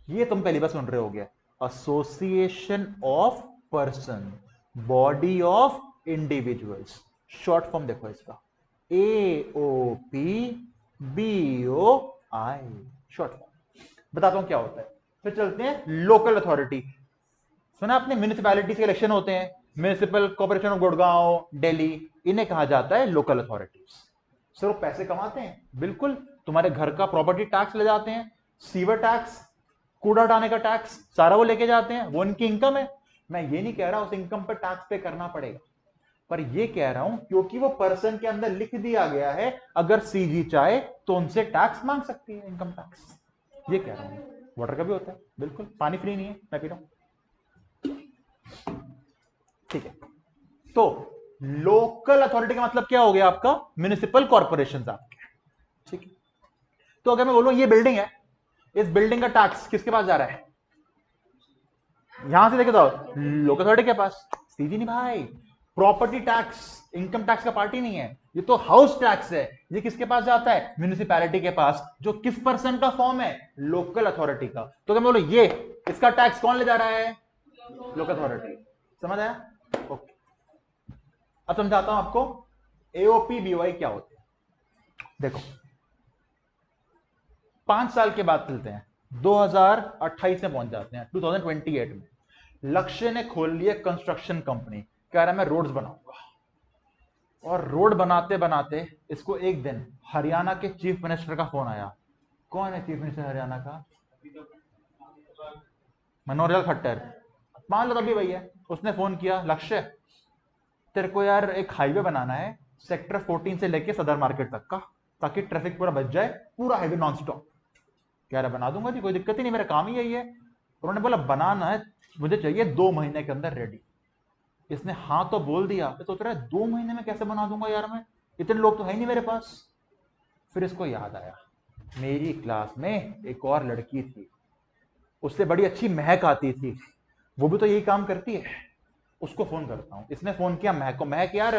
S1: ये तुम पहली बार सुन रहे होगे, association of person, body of individuals. Short form देखो इसका, AOPBOI, शॉर्ट फॉर्म। बताता हूं क्या होता है, फिर चलते हैं लोकल अथॉरिटी। सुना आपने म्यूनिसिपैलिटी के इलेक्शन होते हैं, municipal corporation of Gurgaon, Delhi, इन्हें कहा जाता है लोकल अथॉरिटीज। सर वो पैसे कमाते हैं, बिल्कुल, तुम्हारे घर का प्रॉपर्टी टैक्स ले जाते हैं, सीवर टैक्स, कूड़ा हटाने का टैक्स, सारा वो लेके जाते हैं, वो उनकी इनकम है। मैं ये नहीं कह रहा उस इनकम पर टैक्स पे करना पड़ेगा, पर ये कह रहा हूं क्योंकि वो पर्सन के अंदर लिख दिया गया है, अगर सीजी चाहे तो उनसे टैक्स मांग सकती है, इनकम टैक्स। ये कह रहा हूं। वाटर का भी होता है, बिल्कुल, पानी फ्री नहीं है, मैं पी रहा हूं। ठीक है, तो लोकल अथॉरिटी का मतलब क्या हो गया आपका, म्युनिसिपल कॉर्पोरेशन आपके। ठीक है, तो अगर मैं बोलूं ये बिल्डिंग है, इस बिल्डिंग का टैक्स किसके पास जा रहा है, यहां से देखे तो लोकल अथॉरिटी के पास। सीधी नहीं भाई, प्रॉपर्टी टैक्स इनकम टैक्स का पार्टी नहीं है, ये तो हाउस टैक्स है। ये किसके पास जाता है, म्युनिसिपैलिटी के पास, जो किस पर्सन का फॉर्म है, लोकल अथॉरिटी का। तो अगर मैं बोलो ये इसका टैक्स कौन ले जा रहा है, लोकल अथॉरिटी। समझ आया? ओके, अब समझाता हूं आपको AOPBOI क्या होते हैं। देखो 5 साल के बाद चलते हैं, 2028 में पहुंच जाते हैं, 2028 में लक्ष्य ने खोल लिया कंस्ट्रक्शन कंपनी, कह रहा है मैं रोड्स बनाऊंगा। और रोड बनाते बनाते इसको एक दिन हरियाणा के चीफ मिनिस्टर का फोन आया। कौन है चीफ मिनिस्टर हरियाणा का, मनोहर लाल खट्टर, मान लो तभी वही है। उसने फोन किया, लक्ष्य तेरे को यार एक हाईवे बनाना है सेक्टर 14 से लेके सदर मार्केट तक का, ताकि ट्रैफिक पूरा बच जाए, पूरा हाईवे नॉन स्टॉप। कह रहा बना दूंगा जी, कोई दिक्कत ही नहीं, मेरा काम ही यही है। उन्होंने बोला बनाना है, मुझे चाहिए 2 महीने के अंदर रेडी। इसने हाँ तो बोल दिया, तो सोच रहा है 2 महीने में कैसे बना दूंगा यार, मैं इतने लोग तो है नहीं मेरे पास। फिर इसको याद आया, मेरी क्लास में एक और लड़की थी, उससे बड़ी अच्छी महक आती थी, वो भी तो यही काम करती है, उसको फोन करता हूं। इसने फोन किया महक को, महक यार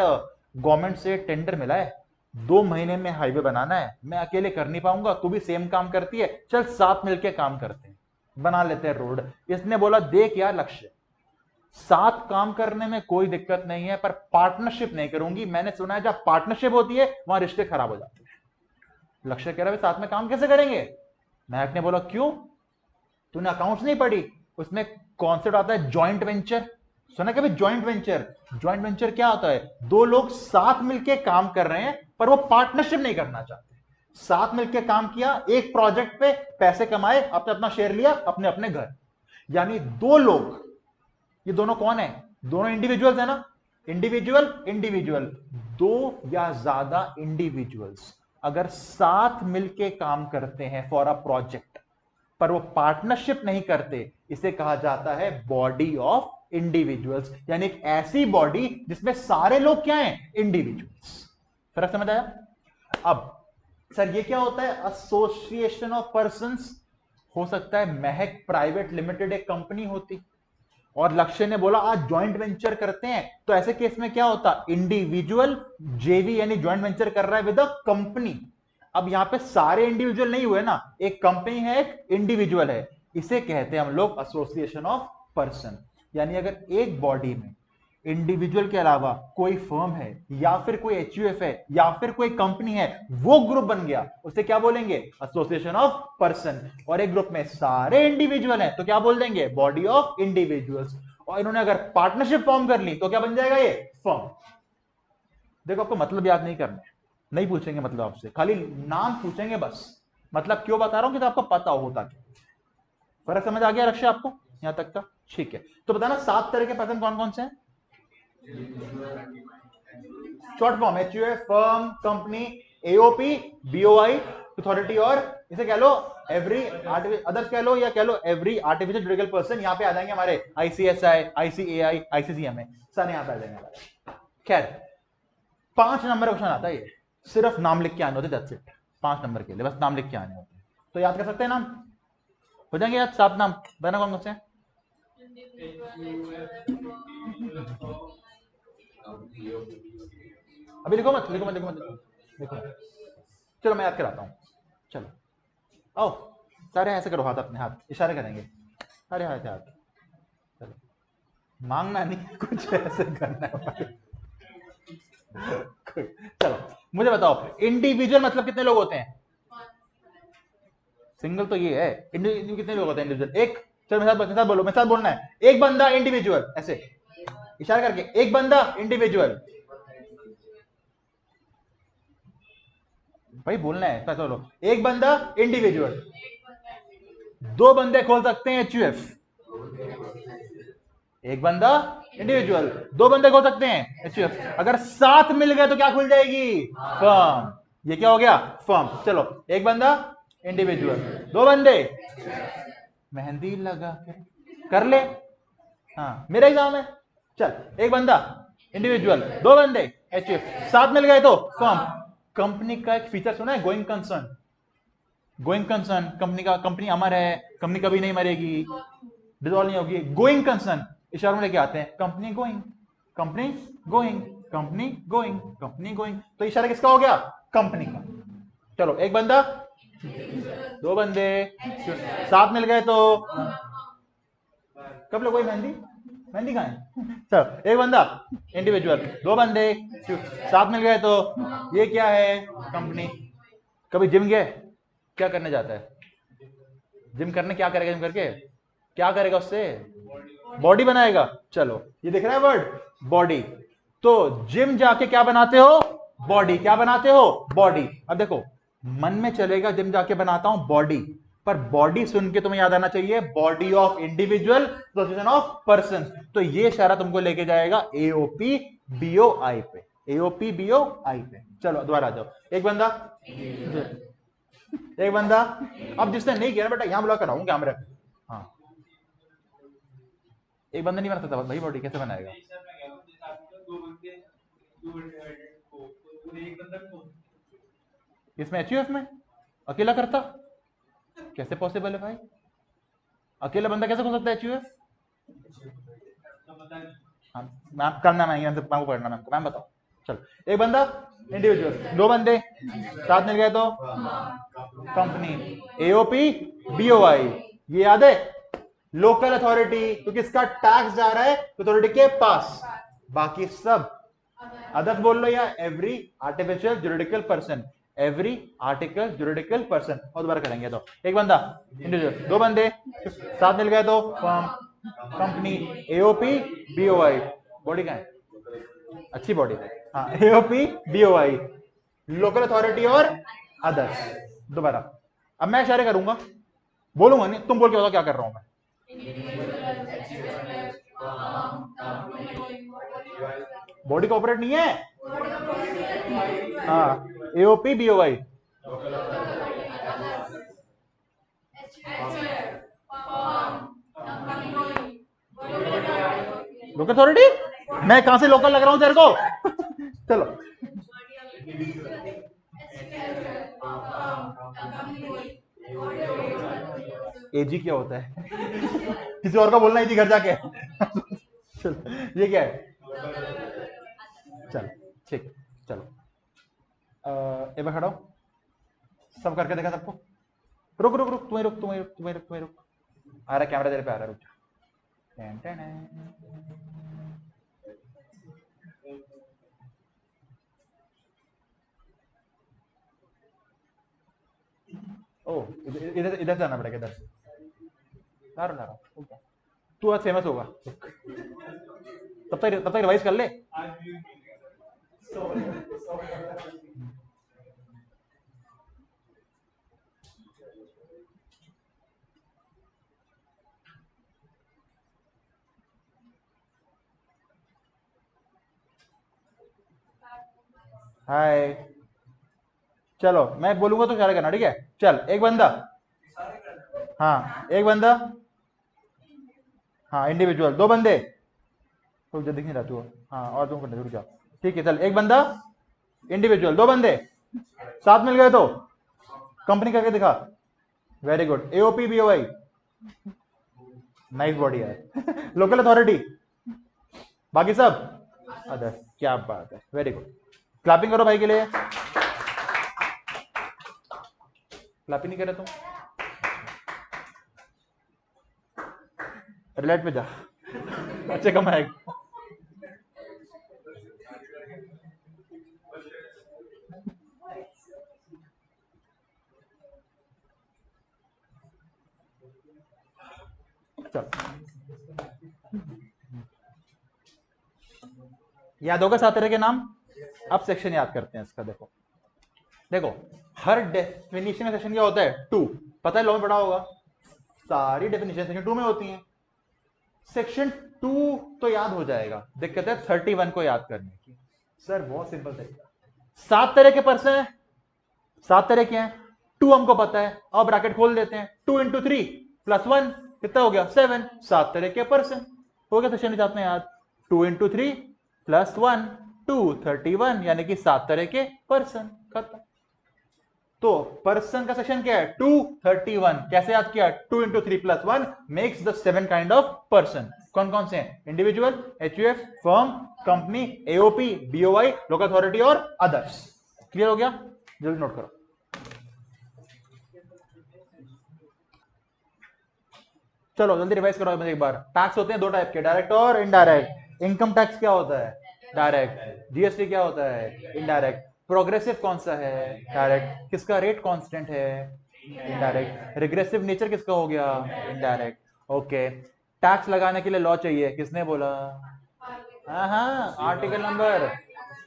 S1: गवर्नमेंट से टेंडर मिला है, 2 महीने में हाईवे बनाना है, मैं अकेले कर नहीं पाऊंगा, तू भी सेम काम करती है, चल साथ मिलके काम करते हैं, बना लेते हैं रोड। इसने बोला देख यार लक्ष्य, साथ काम करने में कोई दिक्कत नहीं है, पर पार्टनरशिप नहीं करूंगी, मैंने सुना है जब पार्टनरशिप होती है वहां रिश्ते खराब हो जाते हैं। लक्ष्य कह रहा है साथ में काम कैसे करेंगे। महक ने बोला क्यों, तूने अकाउंट्स नहीं पढ़ी, उसमें कॉन्सेप्ट आता है जॉइंट वेंचर, सुना कभी जॉइंट वेंचर। जॉइंट वेंचर क्या होता है, 2 लोग साथ मिलके काम कर रहे हैं पर वो पार्टनरशिप नहीं करना चाहते, साथ मिलके काम किया, एक प्रोजेक्ट पे पैसे कमाए, अपने अपना शेयर लिया, अपने अपने घर। यानी 2 लोग, ये दोनों कौन है, दोनों इंडिविजुअल्स है ना, इंडिविजुअल इंडिविजुअल, 2 या ज्यादा इंडिविजुअल्स अगर साथ मिलके काम करते हैं फॉर अ प्रोजेक्ट, पर वो पार्टनरशिप नहीं करते, इसे कहा जाता है बॉडी ऑफ इंडिविजुअल्स। यानी एक ऐसी बॉडी जिसमें सारे लोग क्या हैं, इंडिविजुअल्स। फर्क समझ आया? अब सर ये क्या होता है, एसोसिएशन ऑफ पर्संस। हो सकता है महक प्राइवेट लिमिटेड एक कंपनी होती, और लक्ष्य ने बोला आज ज्वाइंट वेंचर करते हैं, तो ऐसे केस में क्या होता, इंडिविजुअल जेवी यानी ज्वाइंट वेंचर कर रहा है विद अ कंपनी। अब यहां पे सारे इंडिविजुअल नहीं हुए ना, एक कंपनी है एक इंडिविजुअल है, इसे कहते हैं हम लोग एसोसिएशन ऑफ पर्सन। यानी अगर एक बॉडी में इंडिविजुअल के अलावा कोई फर्म है, या फिर कोई एचयूएफ है, या फिर कोई कंपनी है, वो ग्रुप बन गया, उसे क्या बोलेंगे, एसोसिएशन ऑफ पर्सन। और एक ग्रुप में सारे इंडिविजुअल हैं तो क्या बोल देंगे, बॉडी ऑफ इंडिविजुअल्स। और इन्होंने अगर पार्टनरशिप फॉर्म कर ली तो क्या बन जाएगा, ये फर्म। देखो आपको मतलब याद नहीं करना है, नहीं पूछेंगे मतलब आपसे, खाली नाम पूछेंगे बस। मतलब क्यों बता रहा हूं कि तो आपको पता होता क्या। फर्क समझ आ गया लक्ष्य आपको यहां तक का? ठीक है, तो बताना 7 तरह के पर्सन कौन कौन से हैं। Short form HUF, firm, company, AOP, BOI, authority, और इसे कह लो एवरी अदर्स कह लो, या कह लो एवरी आर्टिफिशियल जुडिशियल पर्सन। यहां पे आ जाएंगे हमारे आईसीएसआई, आईसीएआई, आईसीसीएमए, सारे यहां पे आ जाएंगे। खैर 5 नंबर क्वेश्चन आता है, ये सिर्फ नाम लिख के आने होते, दैट्स इट। 5 नंबर के लिए बस नाम लिख के आने होते हैं, तो याद कर सकते हैं नाम, हो जाएंगे याद। 7 नाम बताना कौन कौन से हैं। अभी लिखो मत, लिखो मत, लिखो मत, लिखो मत। चलो मैं याद कराता हूँ। चलो आओ, सारे ऐसे करो, हाथ अपने हाथ इशारे करेंगे, सारे हाथ हाथ। चलो मांगना नहीं, कुछ ऐसे करना है। चलो मुझे बताओ, इंडिविजुअल मतलब कितने लोग होते हैं? सिंगल तो ये है, इंडिविजुअल कितने लोग होते हैं? इंडिविजुअल एक। चलो मेरे साथ बोलो, मेरे साथ बोलना है, एक बंदा इंडिविजुअल, ऐसे इशारा करके, एक बंदा इंडिविजुअल। भाई बोलना है, पता लो, एक बंदा इंडिविजुअल। दो बंदे खोल सकते हैं एचयूएफ। एक बंदा इंडिविजुअल, दो बंदे खोल सकते हैं एचयूएफ। अगर साथ मिल गए तो क्या खुल जाएगी? फर्म। ये क्या हो गया? फर्म। चलो एक बंदा इंडिविजुअल, दो बंदे, मेहंदी लगा कर ले। हाँ मेरा एग्जाम है। चल एक बंदा इंडिविजुअल, दो बंदे एचयूएफ, साथ मिल गए तो फर्म। कंपनी का एक फीचर सुना है, going concern. Going concern, company का, कंपनी अमर है, कंपनी कभी नहीं मरेगी, डिसॉल्व नहीं होगी। गोइंग कंसर्न इशारों में लेके आते हैं, company going, company going, company going, company going. तो इशारा किसका हो गया? कंपनी का। चलो एक बंदा, दो बंदे, साथ मिल गए तो, कब लोग मेहंदी, मेहंदी कहाँ है? चलो एक बंदा इंडिविजुअल, दो बंदे, साथ मिल गए तो, ये क्या है? कंपनी। कभी जिम गए? क्या करने जाता है जिम करने? क्या करेगा जिम करके? क्या करेगा उससे? बॉडी बनाएगा। चलो ये दिख रहा है वर्ड, बॉडी। तो जिम जाके क्या बनाते हो? बॉडी। क्या बनाते हो? बॉडी। अब देखो, मन में चलेगा जिम जाके बनाता हूं बॉडी, पर बॉडी सुन के तुम्हें याद आना चाहिए body of individual, position of person. तो ये इशारा तुमको लेके जाएगा एओपी बीओआई पे, एओपी बीओआई पे। चलो दोबारा आ जाओ, एक बंदा, एक बंदा। अब जिसने नहीं किया ना बेटा, यहां बुला कर आऊं कैमरे पे। हाँ एक बंदा नहीं बना सकता भाई, बॉडी कैसे बनाएगा? इसमें एचयूएफ में अकेला करता? कैसे पॉसिबल है भाई? अकेला बंदा कैसे खोल सकता है एचयूएफ? मैम करना, मैम को पढ़ना, मैम को, मैम बताओ। चलो एक बंदा इंडिविजुअल, दो बंदे, साथ मिल गए तो कंपनी, एओपी बीओआई। ये याद है? लोकल अथॉरिटी, क्योंकि इसका टैक्स जा रहा है अथॉरिटी के पास। बाकी सब अदर्स बोल लो, या every artificial juridical person, every article juridical person. और दोबारा करेंगे तो, एक बंदा इंडिविजुअल, दो बंदे, साथ मिल गए तो firm, company, AOP BOI. Body का है, अच्छी बॉडी है। हाँ एओपी बीओआई, लोकल अथॉरिटी और अदर्स। दोबारा अब मैं इशारे करूंगा, बोलूंगा नहीं, तुम बोल के बताओ क्या कर रहा हूं मैं। बॉडी कॉपरेट नहीं है। हाँ एओपी बीओआई, लोकल अथॉरिटी। मैं कहां से लोकल लग रहा हूं तेरे को? चलो एजी क्या होता है? किसी और का बोलना एजी घर जाके। चलो ये क्या है? चलो ठीक, चलो एक बार खड़ा हो, सब करके देखा सबको। रुक रुक रुक, तुम्हें रुक, तुम्हें रुक, तुम्हें रुक, तुम्हें रुक। आ रहा कैमरा तेरे पे आ रहा, रुक। Ten ten. ओ इधर इधर से आना पड़ेगा, इधर से। ला रहा तू आज फेमस होगा, तब तक रिवाइज कर ले। हाय, चलो मैं बोलूंगा तो इशारा करना, ठीक है? चल एक बंदा, हाँ एक बंदा, हाँ इंडिविजुअल, दो बंदे, तो दिख नहीं रहा तू, हाँ और तुम रुक जाओ, ठीक है? चल एक बंदा इंडिविजुअल, दो बंदे, साथ मिल गए तो कंपनी करके दिखा। Very good, AOP BOI. Nice body यार। लोकल अथॉरिटी, बाकी सब अदर। क्या बात है, वेरी गुड। क्लैपिंग करो भाई के लिए। क्लैपिंग नहीं कर रहे तुम, रिलेट पे जा, अच्छे कमाएगा। चल याद होगा 7 तरह के नाम। अब सेक्शन याद करते हैं इसका। देखो देखो, हर डेफिनेशन का सेक्शन क्या होता है? 2। पता है, लॉ में पढ़ा होगा, सारी डेफिनेशन सेक्शन 2 में होती हैं। सेक्शन 2 तो याद हो जाएगा, दिक्कत है 31 को याद करने की। सर बहुत सिंपल तरीका, 7 तरह के पर्सन है, 7 तरह के हैं, 2 हमको पता है। अब ब्रैकेट खोल देते हैं, 2 इंटू 3 प्लस 1 कितना हो गया? 7। 7 तरह के पर्सन हो गया सेक्शन में याद। 2 इंटू 3 प्लस 1 2 31, यानी कि 7 तरह के पर्सन, खत्म। तो पर्सन का सेक्शन क्या है? 231। कैसे याद किया? 2 into 3 plus 1 makes the 7 kind of person. कौन कौन से हैं? Individual, HUF, firm, company, AOP, BOI, local authority और अदर्स। क्लियर हो गया? जल्दी नोट करो। चलो जल्दी रिवाइज करो एक बार। टैक्स होते हैं 2 टाइप के, डायरेक्ट और इनडायरेक्ट। इनकम टैक्स क्या होता है? डायरेक्ट। जीएसटी क्या होता है? इनडायरेक्ट। प्रोग्रेसिव कौन सा है? डायरेक्ट। किसका रेट कांस्टेंट है? इनडायरेक्ट। रिग्रेसिव नेचर किसका हो गया? इनडायरेक्ट। ओके, टैक्स लगाने के लिए लॉ चाहिए, किसने बोला? हाँ, आर्टिकल नंबर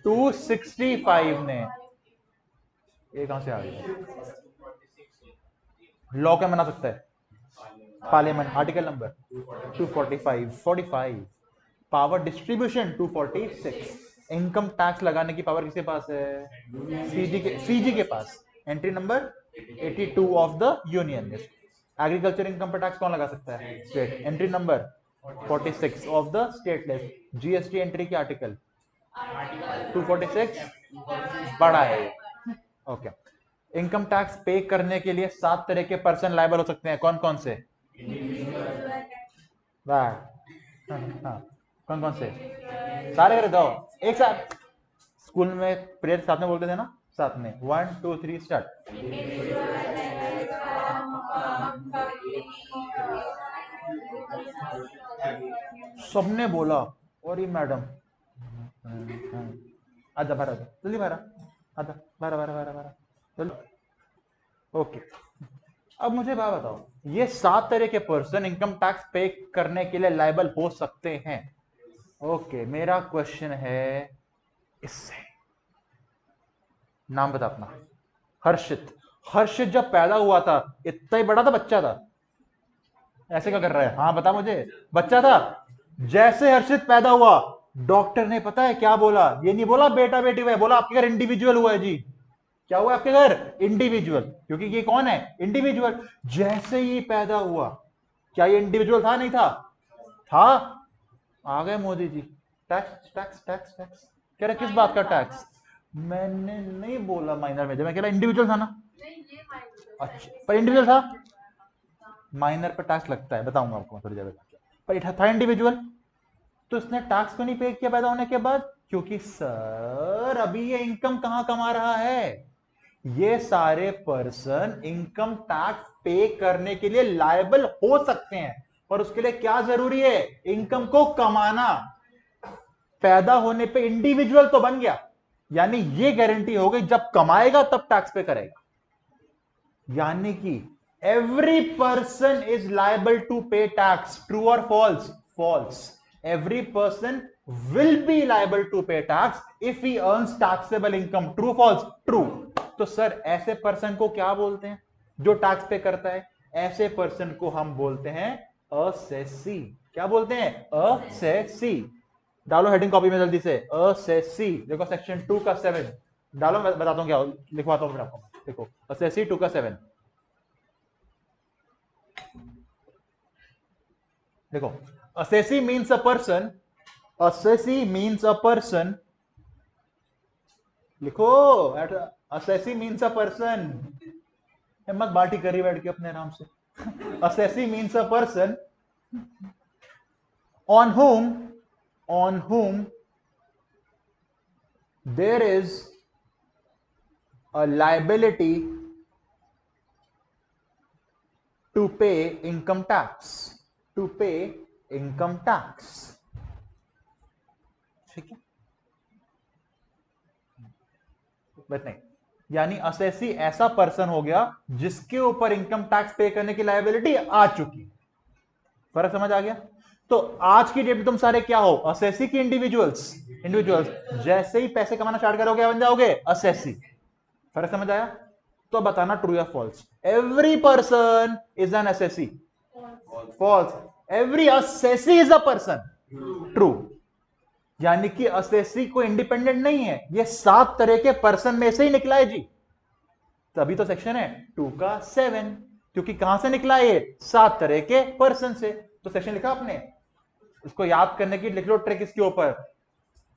S1: 265 ने। ये कहां से आ गया? लॉ क्या बना सकता है? Parliament. Article number 245। Power distribution 246। Income tax लगाने की पावर किसके पास है? सीजी के पास। Entry number 82 of the union list. Agriculture income पर टैक्स कौन लगा सकता है? State. Entry number 46 of the state list. GST entry की आर्टिकल 246 बड़ा है। ओके, इनकम टैक्स पे करने के लिए 7 तरह के पर्सन लायबल हो सकते हैं। कौन कौन से? वाह, हाँ, कौन कौन से? सारे कर दो एक साथ। स्कूल में प्रेयर साथ में बोलते थे ना, साथ में 1 2 3 स्टार्ट। सबने बोला, और ये मैडम आधा भरा, जल्दी भरा, आधा भरा भरा भरा भरा, चलो। ओके, अब मुझे बात बताओ, ये 7 तरह के पर्सन इनकम टैक्स पे करने के लिए लायबल हो सकते हैं। ओके, मेरा क्वेश्चन है इससे, नाम बता अपना। हर्षित। हर्षित जब पैदा हुआ था इतना ही बड़ा था, बच्चा था? ऐसे क्या कर रहा है? हाँ बता मुझे, बच्चा था। जैसे हर्षित पैदा हुआ, डॉक्टर ने पता है क्या बोला? ये नहीं बोला बेटा बेटी हुआ है, बोला आपके घर इंडिविजुअल हुआ है जी। क्या हुआ आपके घर? इंडिविजुअल। क्योंकि ये कौन है? इंडिविजुअल। जैसे ही पैदा हुआ, क्या ये इंडिविजुअल था? नहीं था? था। आ गए Modi ji, tax tax tax tax. कह रहे किस बात का टैक्स? मैंने नहीं बोला माइनर में, जब मैं कह रहा इंडिविजुअल था ना। अच्छा, पर इंडिविजुअल था। माइनर पर टैक्स लगता है, बताऊंगा आपको थोड़ी देर, पर था इंडिविजुअल। तो इसने टैक्स क्यों नहीं पे किया पैदा होने के बाद? क्योंकि सर अभी ये इनकम कहां कमा रहा है? ये सारे पर्सन इनकम टैक्स पे करने के लिए लायबल हो सकते हैं, और उसके लिए क्या जरूरी है? इनकम को कमाना। पैदा होने पे इंडिविजुअल तो बन गया, यानी ये गारंटी हो गई जब कमाएगा तब टैक्स पे करेगा। यानी कि every person is liable to pay tax. True और false? False. Every person will be liable to pay tax if he earns taxable income. True false? True. तो सर ऐसे पर्सन को क्या बोलते हैं जो टैक्स पे करता है? ऐसे पर्सन को हम बोलते हैं असेसी। क्या बोलते हैं? असेसी। डालो हेडिंग कॉपी में जल्दी से, असेसी। देखो सेक्शन 2 का 7 डालो, मैं बताता हूं क्या लिखवाता हूं फिर आपको। देखो असेसी 2 का 7 देखो, assessee means a person, assessee means a person, लिखो, असेसी मीन्स अ पर्सन। हिम्मत बाटी करी बैठ के अपने आराम से। Assessee means a person on whom there is a liability to pay income tax, ठीक है। बट नहीं, यानी असेसी ऐसा पर्सन हो गया जिसके ऊपर इनकम टैक्स पे करने की लायबिलिटी आ चुकी। फर्क समझ आ गया? तो आज की डेट में तुम सारे क्या हो, असेसी की इंडिविजुअल्स? जैसे ही पैसे कमाना स्टार्ट करोगे बन जाओगे असेसी। फर्क समझ आया? तो बताना ट्रू या false. Every person is an assessee. False. Every assessee is a person. True. यानी कि असेसी को इंडिपेंडेंट नहीं है, ये 7 तरह के पर्सन में से ही निकला है जी। तभी तो सेक्शन है 2 का 7, क्योंकि कहां से निकला है ये? 7 तरह के पर्सन से। तो सेक्शन लिखा आपने, उसको याद करने की लिख लो ट्रिक इसके ऊपर।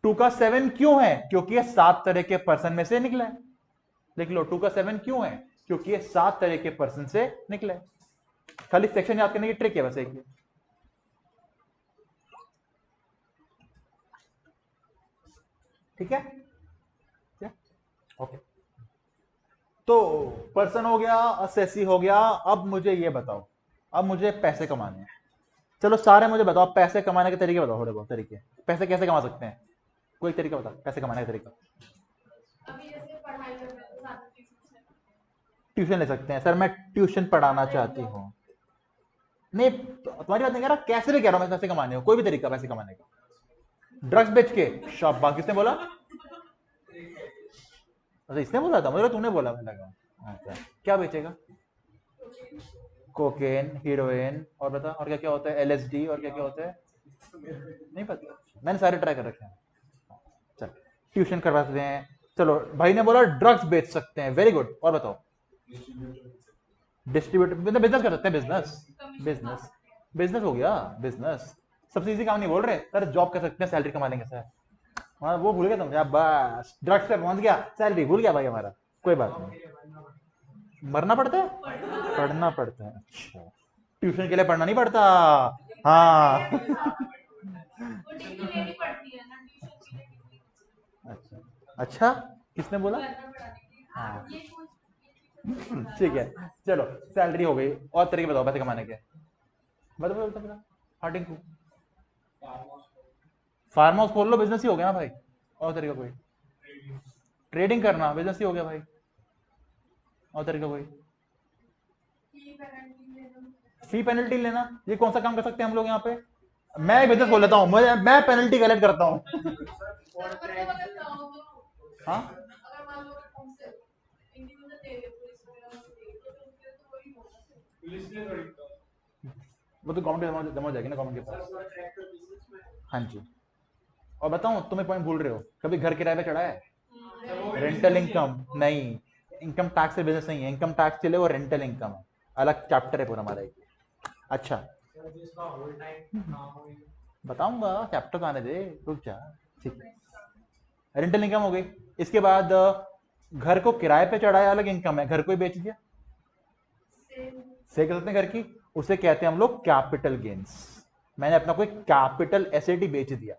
S1: 2 का 7 क्यों है? क्योंकि ये 7 तरह के पर्सन में से निकला है। लिख लो 2 का 7 क्यों है? क्योंकि ये 7 तरह के पर्सन से निकला है। खाली सेक्शन याद करने की ट्रिक है बस एक। ठीक है? ओके। तो पर्सन हो गया, असेसी हो गया। अब मुझे ये बताओ, अब मुझे पैसे कमाने हैं। चलो सारे मुझे बताओ पैसे कमाने के तरीके बताओ, थोड़े बहुत तरीके। पैसे कैसे कमा सकते हैं? कोई तरीका बताओ पैसे कमाने का तरीका।
S3: अभी जैसे पढ़ाई कर रहे हैं तो साथ में
S1: ट्यूशन ले सकते हैं। सर मैं ट्यूशन पढ़ाना चाहती हूँ। नहीं तुम्हारी बात नहीं कह रहा, कैसे भी कह रहा हूँ मैं पैसे कमाने हो, कोई भी तरीका पैसे कमाने का। ड्रग्स बेच के? शाबाश। किसने बोला? अच्छा इसने बोला था, मुझे तूने बोला, मैं लगा। अच्छा क्या बेचेगा? कोकेन, हीरोइन, और बता और क्या क्या होता है? LSD, और क्या क्या होता है? नहीं पता, मैंने सारे ट्राई कर रखे हैं। चल ट्यूशन करवा सकते हैं। चलो भाई ने बोला ड्रग्स बेच सकते हैं, वेरी गुड। और बताओ? डिस्ट्रीब्यूटर, बिजनेस कर सकते हैं। बिजनेस हो गया। बिजनेस सबसे इजी काम नहीं बोल रहे सर, जॉब कर सकते हैं, सैलरी कमा लेंगे सर। हाँ वो भूल गया तुम यार, बस ड्रग्स पे पहुंच गया, सैलरी भूल गया भाई हमारा। कोई बात नहीं, मरना पड़ता है, पढ़ना पड़ता है। अच्छा ट्यूशन के लिए पढ़ना नहीं पड़ता। हाँ
S3: वो डिग्री लेनी पड़ती है ना ट्यूशन के लिए डिग्री।
S1: अच्छा अच्छा, किसने बोला? हाँ ठीक है। चलो सैलरी हो गई, और तरीके बताओ पैसे कमाने के। बताओ स्टार्टिंग को। फार्म हाउस खोल लो, बिजनेस ही हो गया ना भाई। और तरीका कोई? ट्रेडिंग करना बिजनेस ही हो गया भाई। और तरीका कोई? फी पेनल्टी लेना। ये कौन सा काम कर सकते हैं हम लोग यहाँ पे? मैं बिजनेस खोल लेता हूँ, मैं पेनल्टी कलेक्ट करता हूँ। हाँ वो तो गवर्नमेंट जमा हो जाएगी ना गवर्नमेंट के पास। हाँ जी। और बताऊं, तुम्हें पॉइंट भूल रहे हो, कभी घर किराए पे चढ़ा है? रेंटल इनकम नहीं, इनकम टैक्स से बिजनेस नहीं है। इनकम टैक्स के लिए वो रेंटल इनकम है, अलग चैप्टर है पूरा हमारा एक। अच्छा बताऊंगा, चैप्टर तो आने दे, रुक जा। ठीक, रेंटल इनकम हो गई। इसके बाद घर को किराए पे चढ़ाया, अलग इनकम है। घर को ही बेच दिया, सेल कर सकते हैं घर की, उसे कहते हैं हम लोग कैपिटल गेन्स। मैंने अपना कोई कैपिटल एसेट ही बेच दिया।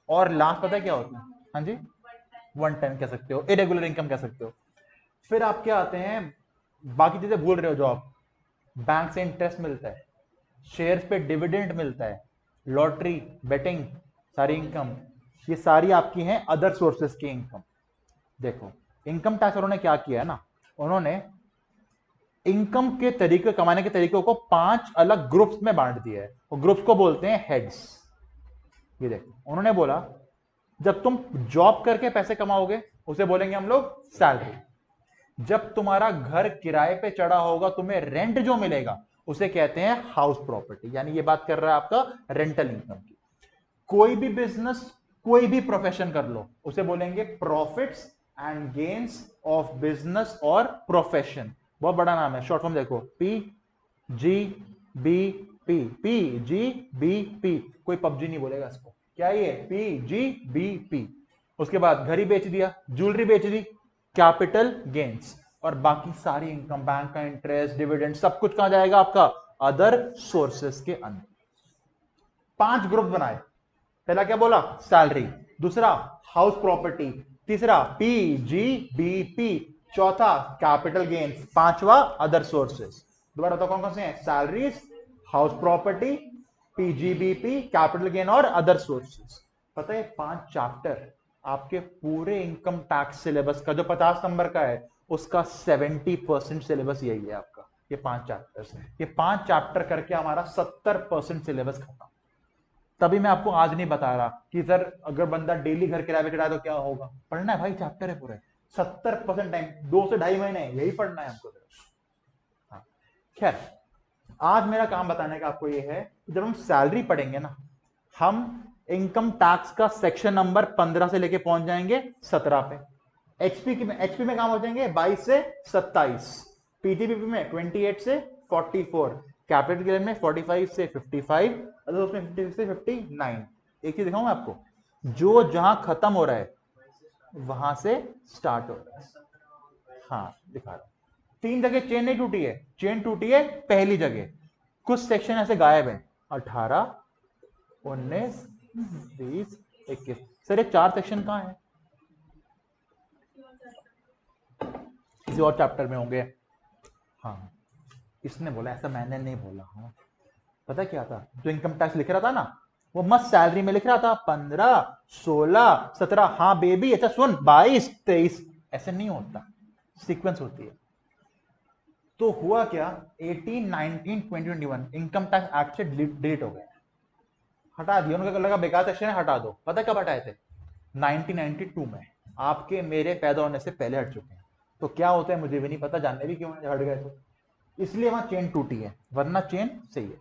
S1: और लास्ट पता है क्या होता है? हाँ जी, वन टाइम कह सकते हो, इरेगुलर इनकम कह सकते हो। फिर आप क्या आते हैं, बाकी चीजें भूल रहे हो जो आप, बैंक से इंटरेस्ट मिलता है, शेयर्स पे डिविडेंड मिलता है, लॉटरी, बेटिंग, सारी इनकम, ये सारी आपकी हैं अदर सोर्सेस की इनकम। देखो इनकम टैक्स उन्होंने क्या किया है ना, उन्होंने इनकम के तरीके, कमाने के तरीकों को 5 अलग ग्रुप्स में बांट दिया है। वो ग्रुप्स को बोलते हैं हेड्स। ये देखो उन्होंने बोला जब तुम जॉब करके पैसे कमाओगे उसे बोलेंगे हम लोग सैलरी। जब तुम्हारा घर किराए पे चढ़ा होगा, तुम्हें रेंट जो मिलेगा उसे कहते हैं हाउस प्रॉपर्टी। यानी ये बात कर रहा है आपका रेंटल इनकम की। कोई भी बिजनेस, कोई भी प्रोफेशन कर लो, उसे बोलेंगे profits and gains of business और प्रोफेशन। बहुत बड़ा नाम है, शॉर्ट फॉर्म देखो, PGBP। कोई पबजी नहीं बोलेगा इसको, क्या ये? PGBP। उसके बाद घर ही बेच दिया, ज्वेलरी बेच दी, कैपिटल गेन्स। और बाकी सारी इनकम, बैंक का इंटरेस्ट, डिविडेंड, सब कुछ कहां जाएगा आपका? अदर सोर्सेस के अंदर। 5 ग्रुप बनाए। पहला क्या बोला? सैलरी, दूसरा हाउस प्रॉपर्टी, तीसरा पीजीबीपी, चौथा कैपिटल गेन्स, पांचवा अदर सोर्सेस। दोबारा बताओ कौन कौन से हैं? Salaries, house property, PGBP, capital gain और अदर सोर्सेस। पता है 5 चैप्टर आपके पूरे इनकम टैक्स सिलेबस का जो 50 नंबर का है उसका 70% सिलेबस यही है आपका। ये 5 चैप्टर्स, ये 5 चैप्टर करके हमारा 70% सिलेबस खत्म। तभी मैं आपको आज नहीं बता रहा कि सर अगर बंदा डेली घर किराए पे चढ़ाए तो क्या होगा। पढ़ना है भाई, चैप्टर है पूरे 70% टाइम, 2 से 2.5 महीने यही पढ़ना है हमको। हाँ, खैर आज मेरा काम बताने का आपको ये है कि जब हम सैलरी पढ़ेंगे ना, हम इनकम टैक्स का सेक्शन नंबर 15 से लेके पहुंच जाएंगे 17 पे। एचपी में काम हो जाएंगे 22 से 27, पीटीपीपी में 28 से 44, कैपिटल गेन में 45 से 55, अदर उसमें 56 से 59। एक चीज दिखाऊं मैं आपको, जो जहां खत्म हो रहा है वहां से स्टार्ट हो रहा है। हाँ दिखा रहा हूं, 3 जगह चेन नहीं टूटी है, चेन टूटी है पहली जगह, कुछ सेक्शन ऐसे गायब है, 18, 19, 20, 21। सर ये 4 सेक्शन कहां है? किसी और चैप्टर में होंगे। हाँ इसने बोला, ऐसा मैंने नहीं बोला। हाँ पता क्या था, जो इनकम टैक्स लिख रहा था ना वो मस्त सैलरी में लिख रहा था 15, 16, 17। हाँ बेबी अच्छा सुन, 22, 23 ऐसे नहीं होता, सीक्वेंस होती है। तो हुआ क्या, 18, 19, 20, 21 इनकम टैक्स एक्ट से डिलीट हो गए, हटा दिया। उनको लगा बेकार सेक्शन है, हटा दो। पता कब हटाए थे? 1992 में, आपके मेरे पैदा होने से पहले हट चुके हैं। तो क्या होता है मुझे भी नहीं पता, जानने भी क्यों हट गए, तो इसलिए वहां चेन टूटी है, वरना चेन सही है।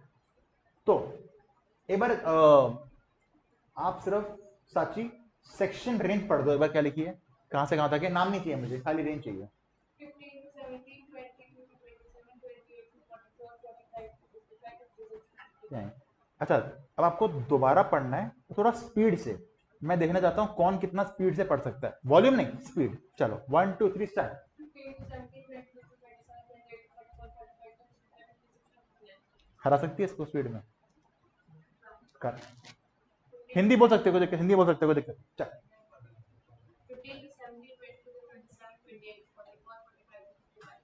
S1: तो एक बार आप सिर्फ साची सेक्शन रेंज पढ़ दो एक बार, क्या लिखी है, कहां से कहां तक है। नाम नहीं चाहिए मुझे, खाली रेंज चाहिए।
S3: 15 to 17, 22 to 27, 28 to 44, 45 to 55, 56 to
S1: अच्छा अब आपको दोबारा पढ़ना है तो थोड़ा स्पीड से, मैं देखना चाहता हूं कौन कितना स्पीड से पढ़ सकता है, वॉल्यूम नहीं स्पीड। चलो 1 2 3 start.
S3: 15 to 17, 22 to 27, 28 to 44, 45 to 56, 56 to
S1: हरा सकती है इसको स्पीड में कर। हिंदी बोल सकते हो कोई दिक्कत, हिंदी बोल सकते हो कोई दिक्कत। चल
S3: 15 to 17, 22 to 27, 28, 44, 45 to 55,